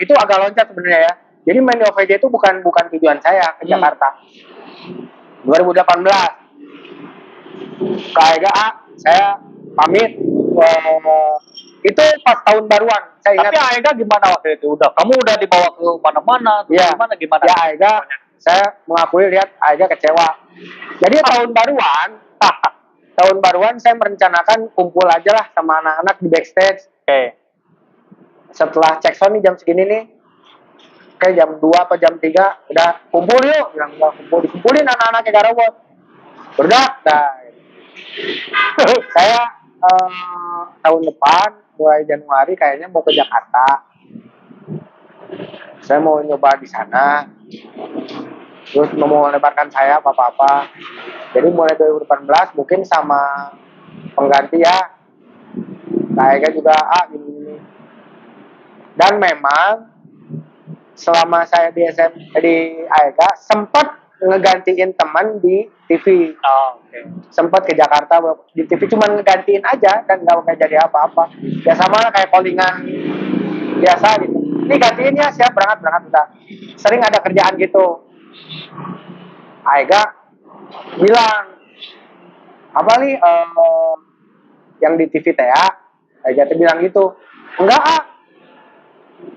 Speaker 1: itu agak loncat sebenarnya ya. Jadi main di OVJ itu bukan tujuan saya ke Jakarta. 2018 KGA saya pamit, itu pas tahun baruan saya ingat.
Speaker 2: Tapi Aega gimana waktu itu? Kamu udah dibawa ke mana-mana?
Speaker 1: Iya.
Speaker 2: Gimana?
Speaker 1: Ya Aega, saya mengakui lihat Aega kecewa. Jadi tahun baruan saya merencanakan kumpul aja lah sama anak-anak di backstage.
Speaker 2: Oke.
Speaker 1: Setelah cek sound nih jam segini nih, kayak jam 2 atau jam 3 udah kumpul yuk, bilang udah dikumpulin anak-anaknya Garawat. Berdak dah. Saya tahun depan mulai Januari kayaknya mau ke Jakarta. Saya mau nyoba di sana. Terus mau melebarkan saya apa-apa. Jadi mulai 2018 mungkin sama pengganti ya. Kayaknya juga gini. Dan memang selama saya di di AEGA sempat ngegantiin teman di TV.
Speaker 2: Oh, oke.
Speaker 1: Sempat ke Jakarta di TV cuma ngegantiin aja dan nggak jadi apa-apa. Ya sama lah kayak callingan biasa gitu. Ini gantiin ya, siap berangkat udah. Sering ada kerjaan gitu. AEGA bilang apa nih yang di TV TA, AEGA tuh bilang gitu.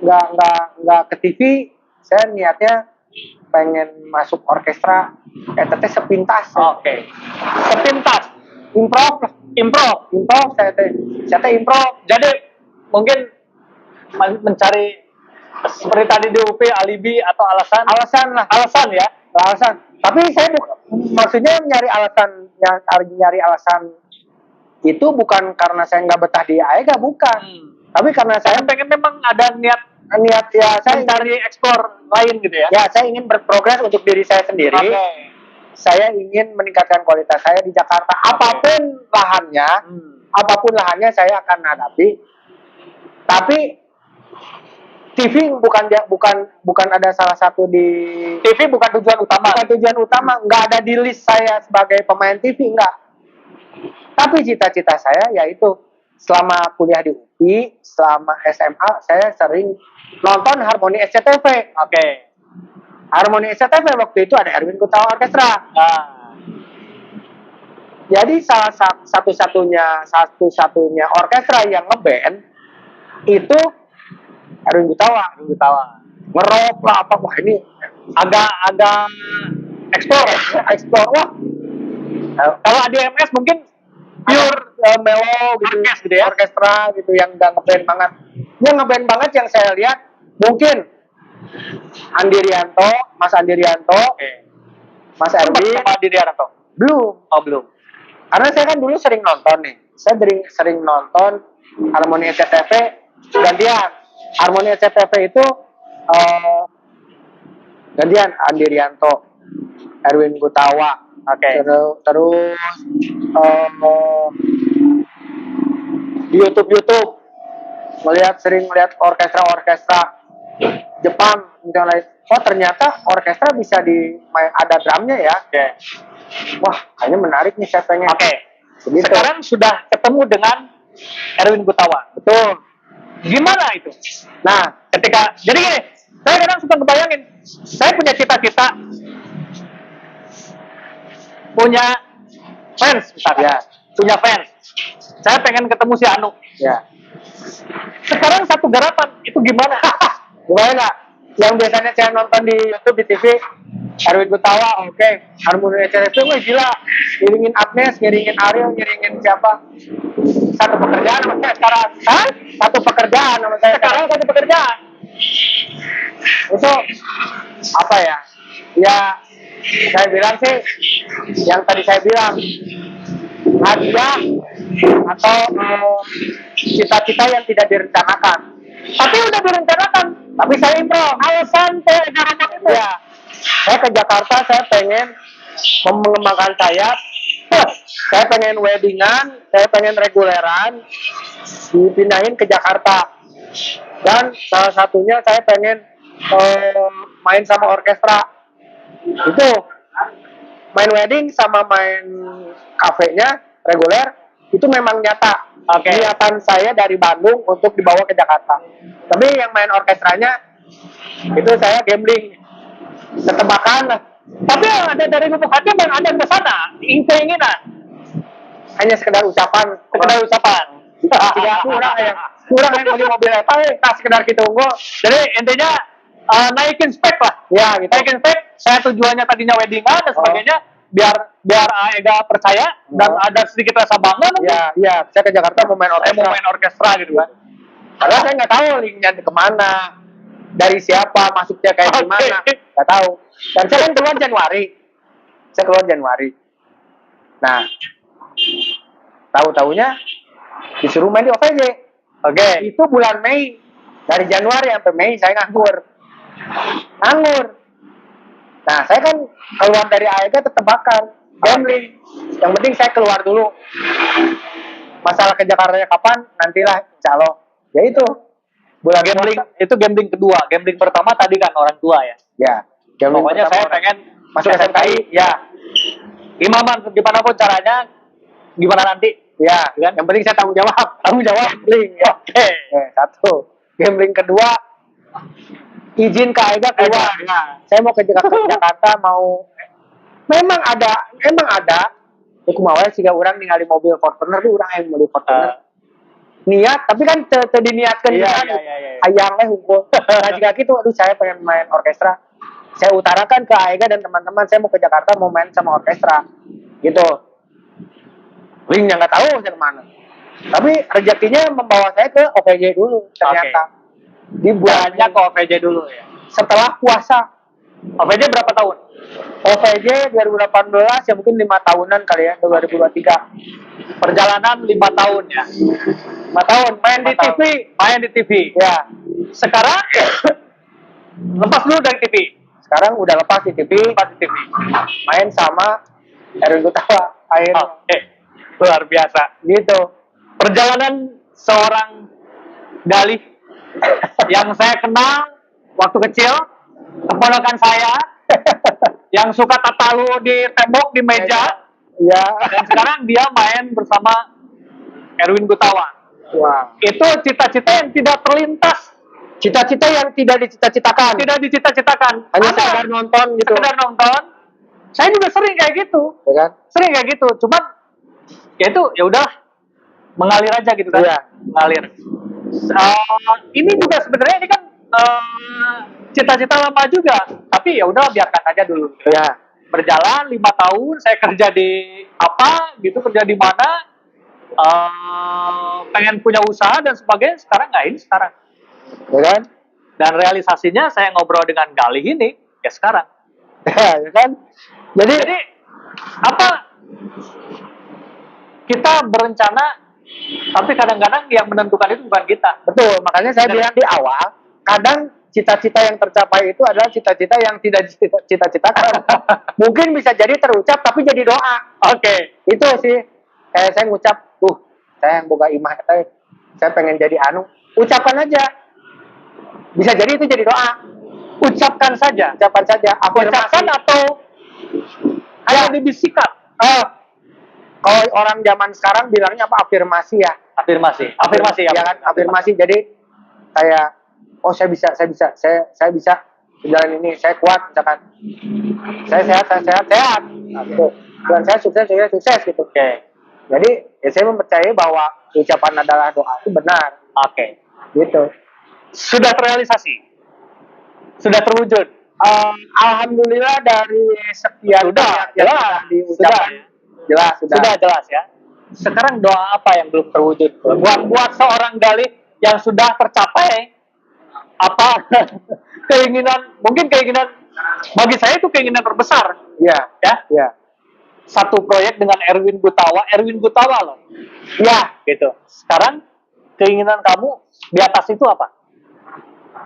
Speaker 1: Enggak ke TV, saya niatnya pengen masuk orkestra, teteh sepintas.
Speaker 2: Oke. Sepintas.
Speaker 1: Improv saya teh improv.
Speaker 2: Jadi mungkin mencari seperti tadi di UP alibi atau alasan ya.
Speaker 1: Alasan. Tapi saya maksudnya nyari alasan itu bukan karena saya nggak betah di AEGA, bukan. Tapi karena saya
Speaker 2: pengen memang ada niat
Speaker 1: ya saya
Speaker 2: mencari eksplor lain gitu ya.
Speaker 1: Ya, saya ingin berprogres untuk diri saya sendiri.
Speaker 2: Okay.
Speaker 1: Saya ingin meningkatkan kualitas saya di Jakarta. Apapun lahannya saya akan hadapi. Tapi TV bukan ada salah satu di
Speaker 2: TV bukan tujuan utama.
Speaker 1: Bukan tujuan utama, nggak ada di list saya sebagai pemain TV, enggak. Tapi cita-cita saya yaitu selama kuliah di UI, selama SMA saya sering nonton Harmoni SCTV.
Speaker 2: Oke.
Speaker 1: Harmoni SCTV waktu itu ada Erwin Gutawa Orkestra.
Speaker 2: Nah.
Speaker 1: Jadi salah satu-satunya orkestra yang ngeband itu Erwin Gutawa. Ngerok lah apa, wah ini
Speaker 2: agak explore. Wah. Kalau ADMS mungkin pure
Speaker 1: melo gitu,
Speaker 2: orkestra
Speaker 1: gitu yang nggak ngeband banget. Yang ngeband banget yang saya lihat mungkin Mas Andi Rianto, Mas Erwin.
Speaker 2: Sama Andi Rianto?
Speaker 1: Belum.
Speaker 2: Oh, belum.
Speaker 1: Karena saya kan dulu sering nonton nih. Saya sering nonton Harmoni SCTV gantian. Harmoni SCTV itu gantian Andi Rianto, Erwin Gutawa. Terus di YouTube sering melihat orkestra Jepang misalnya. Oh ternyata orkestra bisa ada drumnya ya. Wah kayaknya menarik nih, saya pengen. Begitu.
Speaker 2: Sekarang sudah ketemu dengan Erwin Gutawa.
Speaker 1: Betul.
Speaker 2: Gimana itu?
Speaker 1: Nah
Speaker 2: jadi gini, saya kadang suka ngebayangin, saya punya cita-cita punya fans misalnya. Punya fans. Saya pengen ketemu si Anu.
Speaker 1: Ya.
Speaker 2: Sekarang satu garapan itu gimana?
Speaker 1: Gimana nggak? Yang biasanya saya nonton di YouTube, di TV, Erwin Gutawa, oke. Harmoni SCTV, wah gila. Ngiringin Agnes, ngiringin Ariel, ngiringin siapa? Satu pekerjaan sama saya sekarang. Hah? Satu pekerjaan sama saya
Speaker 2: Sekarang satu pekerjaan.
Speaker 1: Itu apa ya? Ya, saya bilang sih, yang tadi saya bilang, hadiah atau cita-cita yang tidak direncanakan.
Speaker 2: Tapi udah direncanakan.
Speaker 1: Tapi saya impro.
Speaker 2: Alasan garapan itu.
Speaker 1: Ya, saya ke Jakarta, saya pengen mengembangkan sayap. Saya pengen weddingan, saya pengen reguleran, dipindahin ke Jakarta. Dan salah satunya saya pengen main sama orkestra. Itu main wedding sama main kafenya reguler itu memang nyata.
Speaker 2: Oke.
Speaker 1: Niatan saya dari Bandung untuk dibawa ke Jakarta. Tapi yang main orkestranya itu saya gambling, ketebakan.
Speaker 2: Tapi yang ada dari lubuk hati memang ada ke sana, keinginan,
Speaker 1: Hanya sekedar ucapan.
Speaker 2: sekedar ucapan.
Speaker 1: Tidak kurang yang beli mobil apa tak sekedar kita unggul.
Speaker 2: Jadi intinya naikin spek lah.
Speaker 1: Ya gitu.
Speaker 2: Naikin spek. Saya tujuannya tadinya weddingan dan sebagainya, biar Aega percaya dan ada sedikit rasa bangga.
Speaker 1: Ya, saya ke Jakarta mau main
Speaker 2: Saya
Speaker 1: orkestra.
Speaker 2: mau main orkestra gitu kan.
Speaker 1: Padahal saya nggak tahu linknya kemana, dari siapa, masuknya kayak
Speaker 2: Oke.
Speaker 1: gimana, nggak tahu. Dan saya kan keluar Januari. Saya keluar Januari. Nah, tahu-taunya disuruh main di OVJ.
Speaker 2: Oke.
Speaker 1: Itu bulan Mei. Dari Januari sampai Mei saya nganggur. Nah, saya kan keluar dari AEGA tetap bakal gambling. Yang penting saya keluar dulu. Masalah ke Jakarta kapan? Nantilah, insya Allah. Ya itu. Bulan
Speaker 2: Gambling
Speaker 1: puasa.
Speaker 2: itu gambling kedua. Gambling pertama tadi kan orang tua ya.
Speaker 1: Ya. Gambling
Speaker 2: Pokoknya
Speaker 1: pertama
Speaker 2: saya
Speaker 1: orang.
Speaker 2: pengen
Speaker 1: masuk SMKI.
Speaker 2: Ya. Gimana pun caranya, gimana nanti?
Speaker 1: Ya,
Speaker 2: Kan?
Speaker 1: yang penting saya tanggung jawab. Tanggung jawab gambling. Ya.
Speaker 2: Oke.
Speaker 1: Satu. Gambling kedua, izin ke AEGA keluar.
Speaker 2: Nah,
Speaker 1: Saya mau ke Jakarta mau memang ada ya kumaha sih orang ningali mobil Fortuner tuh orang yang mobil Fortuner niat tapi kan teu diniatkeun
Speaker 2: Iya,
Speaker 1: kan
Speaker 2: iya.
Speaker 1: hayang we hungkul nah jika gitu aduh saya pengen main orkestra saya utarakan ke Aega dan teman-teman saya mau ke Jakarta mau main sama orkestra gitu linknya nggak tahu saya kemana tapi rezekinya membawa saya ke OVJ dulu ternyata di bulannya
Speaker 2: Jalannya ke OVJ dulu ya.
Speaker 1: setelah puasa
Speaker 2: OVJ berapa tahun?
Speaker 1: OVJ 2018 ya mungkin 5 tahunan kali ya 2023
Speaker 2: Perjalanan 5 tahun ya.
Speaker 1: 5 tahun main di
Speaker 2: 5
Speaker 1: TV
Speaker 2: tahun. Main di TV.
Speaker 1: ya
Speaker 2: Sekarang lepas dulu dari TV.
Speaker 1: sekarang udah lepas di TV
Speaker 2: Lepas di TV.
Speaker 1: main sama Erwin Gutawa akhirnya
Speaker 2: Oke. Luar biasa.
Speaker 1: gitu
Speaker 2: Perjalanan seorang Galih yang saya kenal waktu kecil, keponakan saya yang suka tatalu di tembok di meja,
Speaker 1: ya
Speaker 2: dan sekarang dia main bersama Erwin Gutawa.
Speaker 1: wah
Speaker 2: Itu cita-cita yang tidak terlintas,
Speaker 1: cita-cita yang tidak dicita-citakan
Speaker 2: tidak dicita-citakan.
Speaker 1: hanya
Speaker 2: Ada
Speaker 1: sekedar nonton gitu
Speaker 2: sekedar nonton. Saya juga sering kayak gitu,
Speaker 1: ya kan
Speaker 2: sering kayak gitu. Cuman ya itu ya udah mengalir aja gitu kan,
Speaker 1: Iya.
Speaker 2: mengalir. Ini juga sebenarnya ini kan cita-cita lama juga, tapi ya udah biarkan aja dulu.
Speaker 1: ya
Speaker 2: Berjalan 5 tahun, saya kerja di apa gitu, kerja di mana, pengen punya usaha dan sebagainya. Sekarang nggak ini sekarang.
Speaker 1: ya kan
Speaker 2: Dan realisasinya saya ngobrol dengan Galih ini ya sekarang.
Speaker 1: ya kan
Speaker 2: Jadi apa? Kita berencana, tapi kadang-kadang yang menentukan itu bukan kita.
Speaker 1: betul makanya saya bilang di awal kadang cita-cita yang tercapai itu adalah cita-cita yang tidak cita-citakan mungkin bisa jadi terucap tapi jadi doa
Speaker 2: Oke.
Speaker 1: itu sih kayak saya ngucap saya yang boga imah saya pengen jadi anu ucapkan aja bisa jadi itu jadi doa
Speaker 2: Ucapkan saja.
Speaker 1: ucapan saja
Speaker 2: Ucapkan atau hanya dibisikkan?
Speaker 1: kalau orang zaman sekarang bilangnya apa afirmasi ya
Speaker 2: Afirmasi.
Speaker 1: ya kan afirmasi jadi kayak saya bisa jalan ini saya kuat misalkan saya sehat nah, gitu dan saya sukses gitu
Speaker 2: Oke.
Speaker 1: Jadi ya saya mempercayai bahwa ucapan adalah doa itu benar,
Speaker 2: Oke.
Speaker 1: gitu.
Speaker 2: Sudah terrealisasi? Sudah terwujud?
Speaker 1: Alhamdulillah dari sekian
Speaker 2: Sudah,
Speaker 1: banyak yang
Speaker 2: jelas.
Speaker 1: sudah diucapkan,
Speaker 2: Sudah.
Speaker 1: jelas.
Speaker 2: Sudah jelas ya. Sekarang doa apa yang belum terwujud? Buat seorang Galih yang sudah tercapai apa mungkin keinginan bagi saya itu keinginan terbesar
Speaker 1: Iya,
Speaker 2: ya.
Speaker 1: iya.
Speaker 2: Satu proyek dengan Erwin Gutawa loh.
Speaker 1: Iya,
Speaker 2: Gitu. Sekarang keinginan kamu di atas itu apa?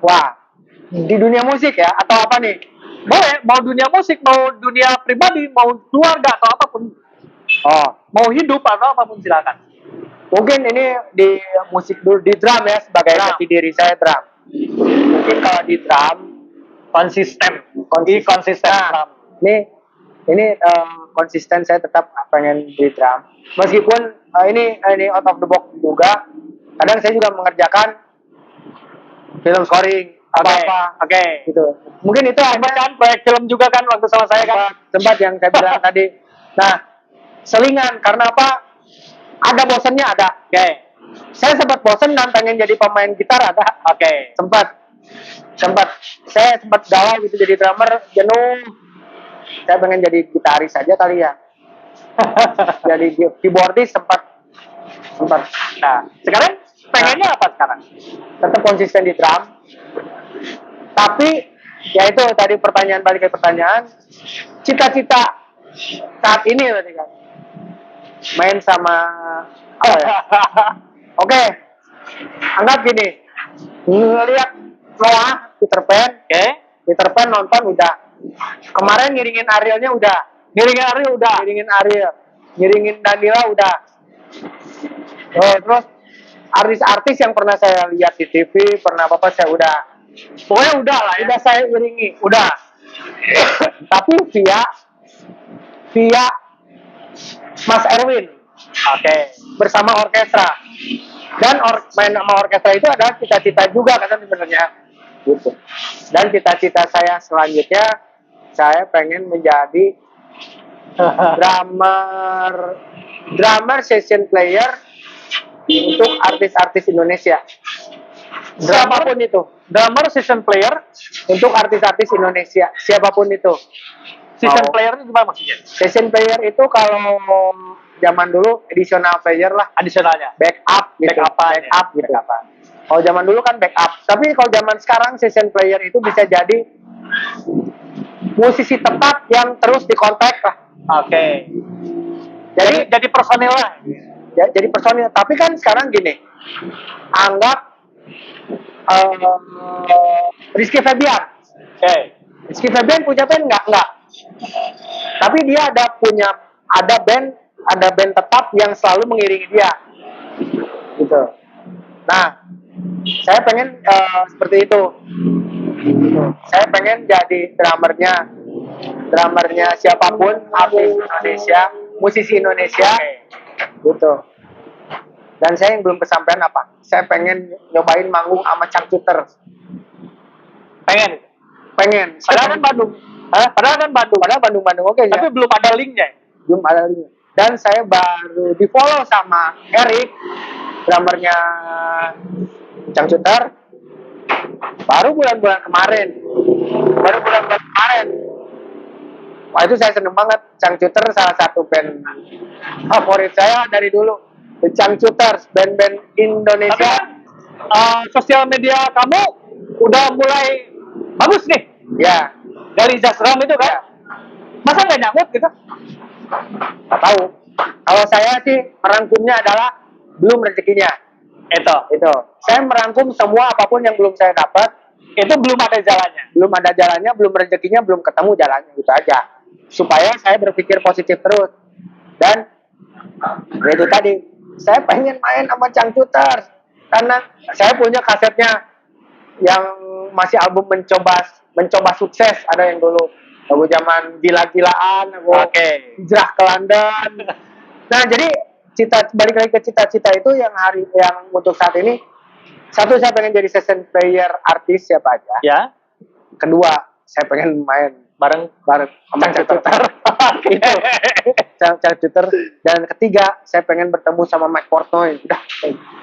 Speaker 1: wah. Di dunia musik ya atau apa nih?
Speaker 2: Boleh, mau dunia musik, mau dunia pribadi, mau keluarga atau apapun,
Speaker 1: Oh,
Speaker 2: mau hidup atau apapun silakan.
Speaker 1: mungkin ini di musik dulu, di drum ya, sebagai
Speaker 2: Drum.
Speaker 1: jati diri saya drum. Mungkin kalau di drum
Speaker 2: Konsisten.
Speaker 1: Nah,
Speaker 2: drum.
Speaker 1: ini konsisten, saya tetap pengen di drum. Meskipun ini out of the box juga. Kadang saya juga mengerjakan film scoring apa-apa
Speaker 2: Oke.
Speaker 1: gitu. Mungkin itu
Speaker 2: Sempat kan proyek film juga kan waktu sama saya kan?
Speaker 1: tempat yang saya bilang tadi. Nah, selingan karena apa? Ada bosannya ada.
Speaker 2: Oke.
Speaker 1: Saya sempat bosan dan pengen jadi pemain gitar ada.
Speaker 2: Oke.
Speaker 1: Sempat saya sempat galau gitu jadi drummer, jenuh. Saya pengen jadi gitaris saja kali ya. Jadi keyboardis sempat.
Speaker 2: Nah, sekarang pengennya apa sekarang?
Speaker 1: Tetap konsisten di drum. Tapi ya itu tadi balik ke pertanyaan, cita-cita saat ini berarti kan main sama apa ya? Oke, anggap gini, ngelihat Noah Peter Pan nonton udah. Kemarin ngiringin Arielnya udah. Ngiringin Ariel, ngiringin Danila udah. Oh, terus artis-artis yang pernah saya lihat di TV, pernah apa saya udah.
Speaker 2: Pokoknya udah lah ya.
Speaker 1: Udah saya iringi.
Speaker 2: Udah.
Speaker 1: Tapi via Mas Erwin.
Speaker 2: Oke.
Speaker 1: Bersama orkestra. Dan main sama orkestra itu adalah cita-cita juga kan sebenarnya. Gitu. Dan cita-cita saya selanjutnya, saya pengen menjadi drummer session player untuk artis-artis Indonesia. Siapapun itu.
Speaker 2: Drummer session player.
Speaker 1: Untuk artis-artis Indonesia. Siapapun itu.
Speaker 2: Session player itu gimana maksudnya?
Speaker 1: Session player itu kalau zaman dulu additional player lah.
Speaker 2: Additionalnya.
Speaker 1: Backup gitu. Backup gitu. Kalau zaman dulu kan backup. Tapi kalau zaman sekarang session player itu bisa jadi musisi tetap yang terus dikontak lah.
Speaker 2: Oke. Jadi personil lah.
Speaker 1: Ya, jadi personil. Tapi kan sekarang gini, anggap Rizky Febian.
Speaker 2: Oke.
Speaker 1: Rizky Febian punya band nggak? Tapi dia ada band tetap yang selalu mengiringi dia. Gitu. Nah, saya pengen seperti itu. Saya pengen jadi drummernya siapapun, artis Indonesia, musisi Indonesia, gitu. Dan saya yang belum kesampaian apa? Saya pengen nyobain manggung sama Cangcuter. Pengen.
Speaker 2: Padahal kan Bandung. Padahal
Speaker 1: Bandung oke ya.
Speaker 2: Tapi belum ada linknya.
Speaker 1: Belum ada linknya. Dan saya baru di follow sama Eric, drummernya Cangcuter. Baru bulan-bulan kemarin. Wah, itu saya seneng banget. Cangcuter salah satu band favorit saya dari dulu. The Cangcuters, band-band Indonesia.
Speaker 2: Tapi sosial media kamu udah mulai bagus nih.
Speaker 1: Ya,
Speaker 2: Dari Jasram itu kan. Masa nggak nyangkut gitu?
Speaker 1: nggak tahu. Kalau saya sih merangkumnya adalah belum rezekinya. Itu. Saya merangkum semua apapun yang belum saya dapat.
Speaker 2: Itu belum ada jalannya.
Speaker 1: Belum ada jalannya, belum rezekinya, belum ketemu jalannya, gitu aja. Supaya saya berpikir positif terus. Dan ya itu tadi, saya pengen main sama Cangcuter karena saya punya kasetnya yang masih album mencoba sukses, ada yang dulu lagu zaman gila-gilaan, hijrah ke London. Nah, jadi balik lagi ke cita-cita itu yang untuk saat ini, saya pengen jadi session player artis siapa aja.
Speaker 2: Ya.
Speaker 1: Kedua, saya pengen main
Speaker 2: bareng
Speaker 1: sama
Speaker 2: Cang
Speaker 1: Cang
Speaker 2: Cuter.
Speaker 1: Itu. Cang Cuter. Dan ketiga, saya pengen bertemu sama Mike Portnoy. Udah.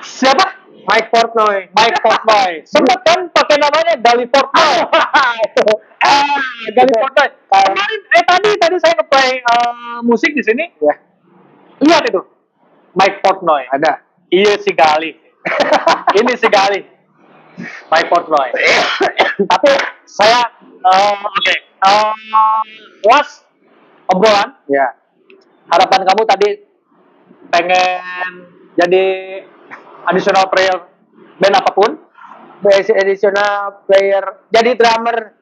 Speaker 2: Siapa?
Speaker 1: Mike Portnoy.
Speaker 2: Mike Portnoy. Sempat kan pakai namanya Gali Portnoy. Gali Portnoy. Kemarin tadi saya nge-play musik di sini.
Speaker 1: Ya,
Speaker 2: Lihat itu. Mike Portnoy.
Speaker 1: ada.
Speaker 2: Iya si Gali. Ini si Gali. Mike Portnoy. Tapi saya oke. Was obrolan.
Speaker 1: Ya.
Speaker 2: Harapan kamu tadi pengen jadi additional player band apapun,
Speaker 1: Basic additional player. Jadi drummer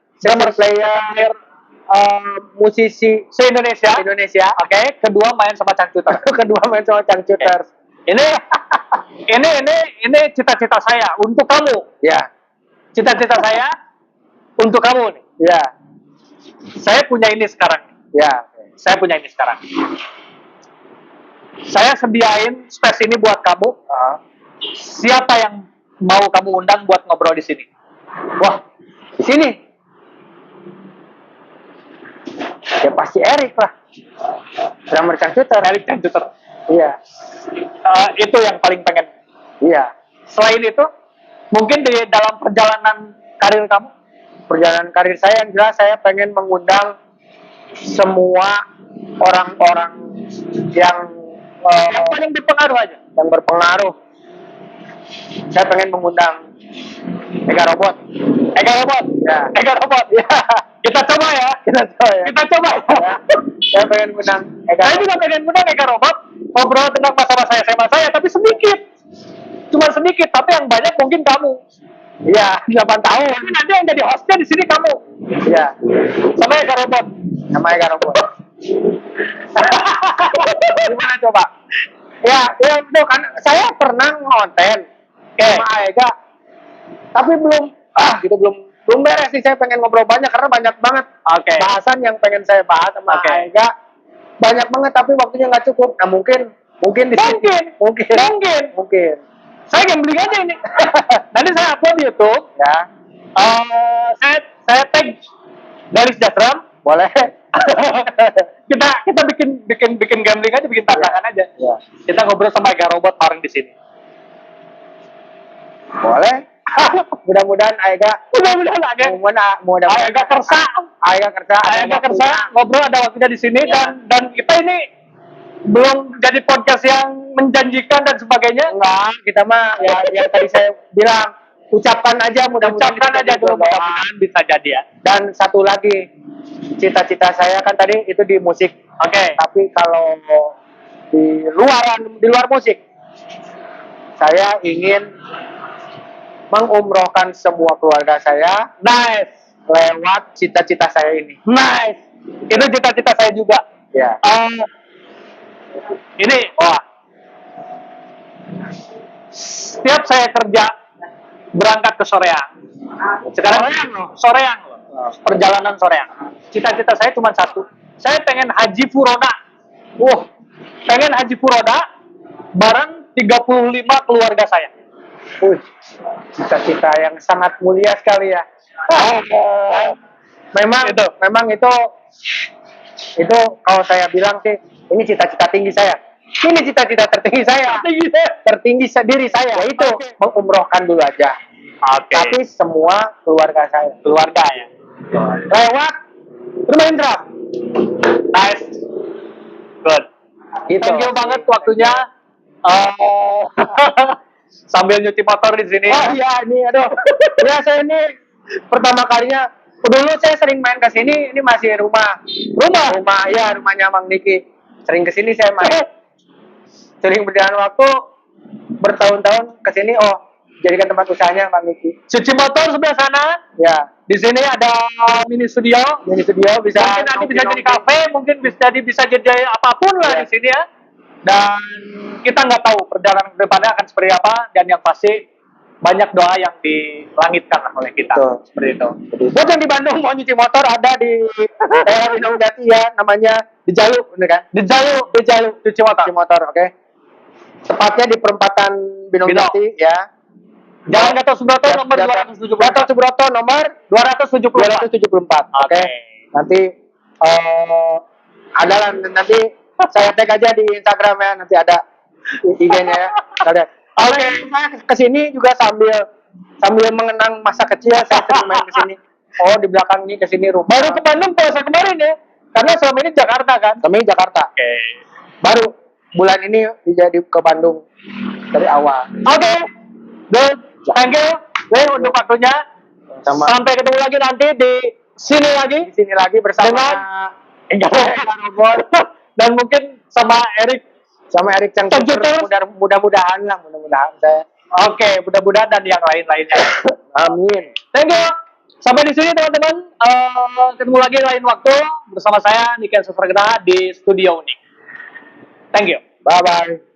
Speaker 1: player, musisi
Speaker 2: se-Indonesia.
Speaker 1: Indonesia.
Speaker 2: Oke, kedua main sama Cang Cuter.
Speaker 1: Kedua main sama Cang Cuter.
Speaker 2: Ini cita-cita saya untuk kamu.
Speaker 1: Ya.
Speaker 2: Cita-cita saya untuk kamu nih.
Speaker 1: Ya.
Speaker 2: Saya punya ini sekarang.
Speaker 1: Ya.
Speaker 2: Saya sediain space ini buat kamu. Siapa yang mau kamu undang buat ngobrol di sini?
Speaker 1: Wah, di sini. Ya pasti Erik lah. Drummer Cang Cuter.
Speaker 2: Erik Cang Cuter.
Speaker 1: Iya.
Speaker 2: Itu yang paling pengen.
Speaker 1: Iya.
Speaker 2: Selain itu, mungkin di dalam perjalanan karir kamu?
Speaker 1: Perjalanan karir saya yang jelas saya pengen mengundang semua orang-orang yang
Speaker 2: Yang paling berpengaruh aja.
Speaker 1: yang berpengaruh. Saya pengen mengundang Ega Robot. Ya.
Speaker 2: Ega Robot.
Speaker 1: Ya.
Speaker 2: Kita coba ya.
Speaker 1: Kita tahu ya.
Speaker 2: Kita coba.
Speaker 1: Ya. Saya pengen mengundang Ega
Speaker 2: Saya juga pengen undang Ega Robot ngobrol tentang masa-masa SMA saya, tapi sedikit. Cuma sedikit, tapi yang banyak mungkin kamu.
Speaker 1: Iya, 8 tahun.
Speaker 2: Tapi nanti yang jadi hostnya di sini kamu.
Speaker 1: Iya.
Speaker 2: Sama Ega Robot.
Speaker 1: Sama Ega Robot. Gimana coba? Ya itu kan saya pernah ngonten sama Ega, tapi gitu belum beres sih. Saya pengen ngobrol banyak karena banyak banget
Speaker 2: Oke.
Speaker 1: bahasan yang pengen saya bahas sama
Speaker 2: Oke.
Speaker 1: Ega, banyak banget tapi waktunya nggak cukup. Nah mungkin di sini. Mungkin
Speaker 2: Saya gambling aja ini. Nanti saya upload di YouTube.
Speaker 1: ya,
Speaker 2: Saya tag Garis Jasram.
Speaker 1: boleh.
Speaker 2: kita bikin gambling aja, bikin tantangan aja.
Speaker 1: Ya,
Speaker 2: Kita ngobrol sama Ega Robot bareng di sini.
Speaker 1: boleh. Mudah-mudahan Ega
Speaker 2: Mudah-mudahan aja.
Speaker 1: mudah-mudahan
Speaker 2: Ega kersa.
Speaker 1: Ega kerja
Speaker 2: Ngobrol ada waktunya di sini dan kita ini belum jadi podcast yang menjanjikan dan sebagainya.
Speaker 1: enggak, kita mah ya yang tadi saya bilang, ucapkan aja mudah-mudahan
Speaker 2: Dulu mudah-mudahan bisa jadi ya.
Speaker 1: Dan satu lagi, cita-cita saya kan tadi itu di musik.
Speaker 2: Oke.
Speaker 1: Tapi kalau di luar musik, saya ingin mengumrohkan semua keluarga saya
Speaker 2: Nice.
Speaker 1: lewat cita-cita saya ini.
Speaker 2: Nice. Itu cita-cita saya juga.
Speaker 1: Ya.
Speaker 2: Ini setiap saya kerja berangkat ke Soreang. Sekarang Soreang loh. Perjalanan Soreang. Cita-cita saya cuma satu. Saya pengen haji Furoda. Pengen haji Furoda bareng 35 keluarga saya.
Speaker 1: Cita-cita yang sangat mulia sekali ya. Memang itu kalau saya bilang sih, ini cita-cita tinggi saya. Ini cita-cita tertinggi saya. Tertinggi diri saya. Yaitu mengumrohkan dulu aja. Tapi semua keluarga saya.
Speaker 2: Keluarga ya.
Speaker 1: Lewat rumah Indra.
Speaker 2: Nice. Good.
Speaker 1: Gitu.
Speaker 2: Thank you banget waktunya. Sambil nyuci motor di sini.
Speaker 1: Oh iya, ini aduh. Ya saya ini pertama kalinya. Dulu saya sering main ke sini. Ini masih rumah ya, rumahnya Mang Niki. Sering ke sini saya main. Sering berjalan waktu bertahun-tahun ke sini. Jadikan tempat usahanya Mang Niki.
Speaker 2: Cuci motor sebelah sana.
Speaker 1: Ya.
Speaker 2: Di sini ada mini studio.
Speaker 1: Bisa.
Speaker 2: Mungkin nanti bisa jadi kafe, mungkin bisa jadi apapun lah
Speaker 1: Ya.
Speaker 2: di sini ya. Dan kita nggak tahu perjalanan ke depannya akan seperti apa, dan yang pasti banyak doa yang dilangitkan oleh kita.
Speaker 1: Betul.
Speaker 2: Seperti itu.
Speaker 1: Buat yang di Bandung mau nyuci motor ada di daerah Binong Jati ya, namanya di Jalu, bener kan?
Speaker 2: Di Jalu cuci motor.
Speaker 1: Cuci motor, oke. Tepatnya di perempatan Binong
Speaker 2: Binong.
Speaker 1: Jati ya.
Speaker 2: Jalan Gatot Subroto nomor 274.
Speaker 1: Gatot Subroto nomor
Speaker 2: 274.
Speaker 1: 274. Oke. Nanti ada lah, nanti saya tag aja di Instagram ya, nanti ada IG-nya ya. Kalian. Oke, saya kesini juga sambil mengenang masa kecil, saya sering main kesini. Oh, di belakang ini kesini rumah.
Speaker 2: Baru ke Bandung puasa kemarin ya? Karena selama ini Jakarta kan?
Speaker 1: Kami Jakarta.
Speaker 2: Oke.
Speaker 1: Baru bulan ini jadi ke Bandung dari awal.
Speaker 2: Oke. Good. Thank you. Untuk waktunya.
Speaker 1: Sama
Speaker 2: Sampai ketemu lagi nanti di sini lagi.
Speaker 1: di sini lagi bersama
Speaker 2: Dan mungkin sama Erik.
Speaker 1: sama Erik Chang
Speaker 2: Computer.
Speaker 1: mudah-mudahan saya.
Speaker 2: Oke, mudah-mudahan dan yang lain-lainnya.
Speaker 1: Amin.
Speaker 2: Thank you. Sampai di sini teman-teman. Ketemu lagi lain waktu bersama saya Niken Susragna di Studio Unik. Thank you.
Speaker 1: Bye bye.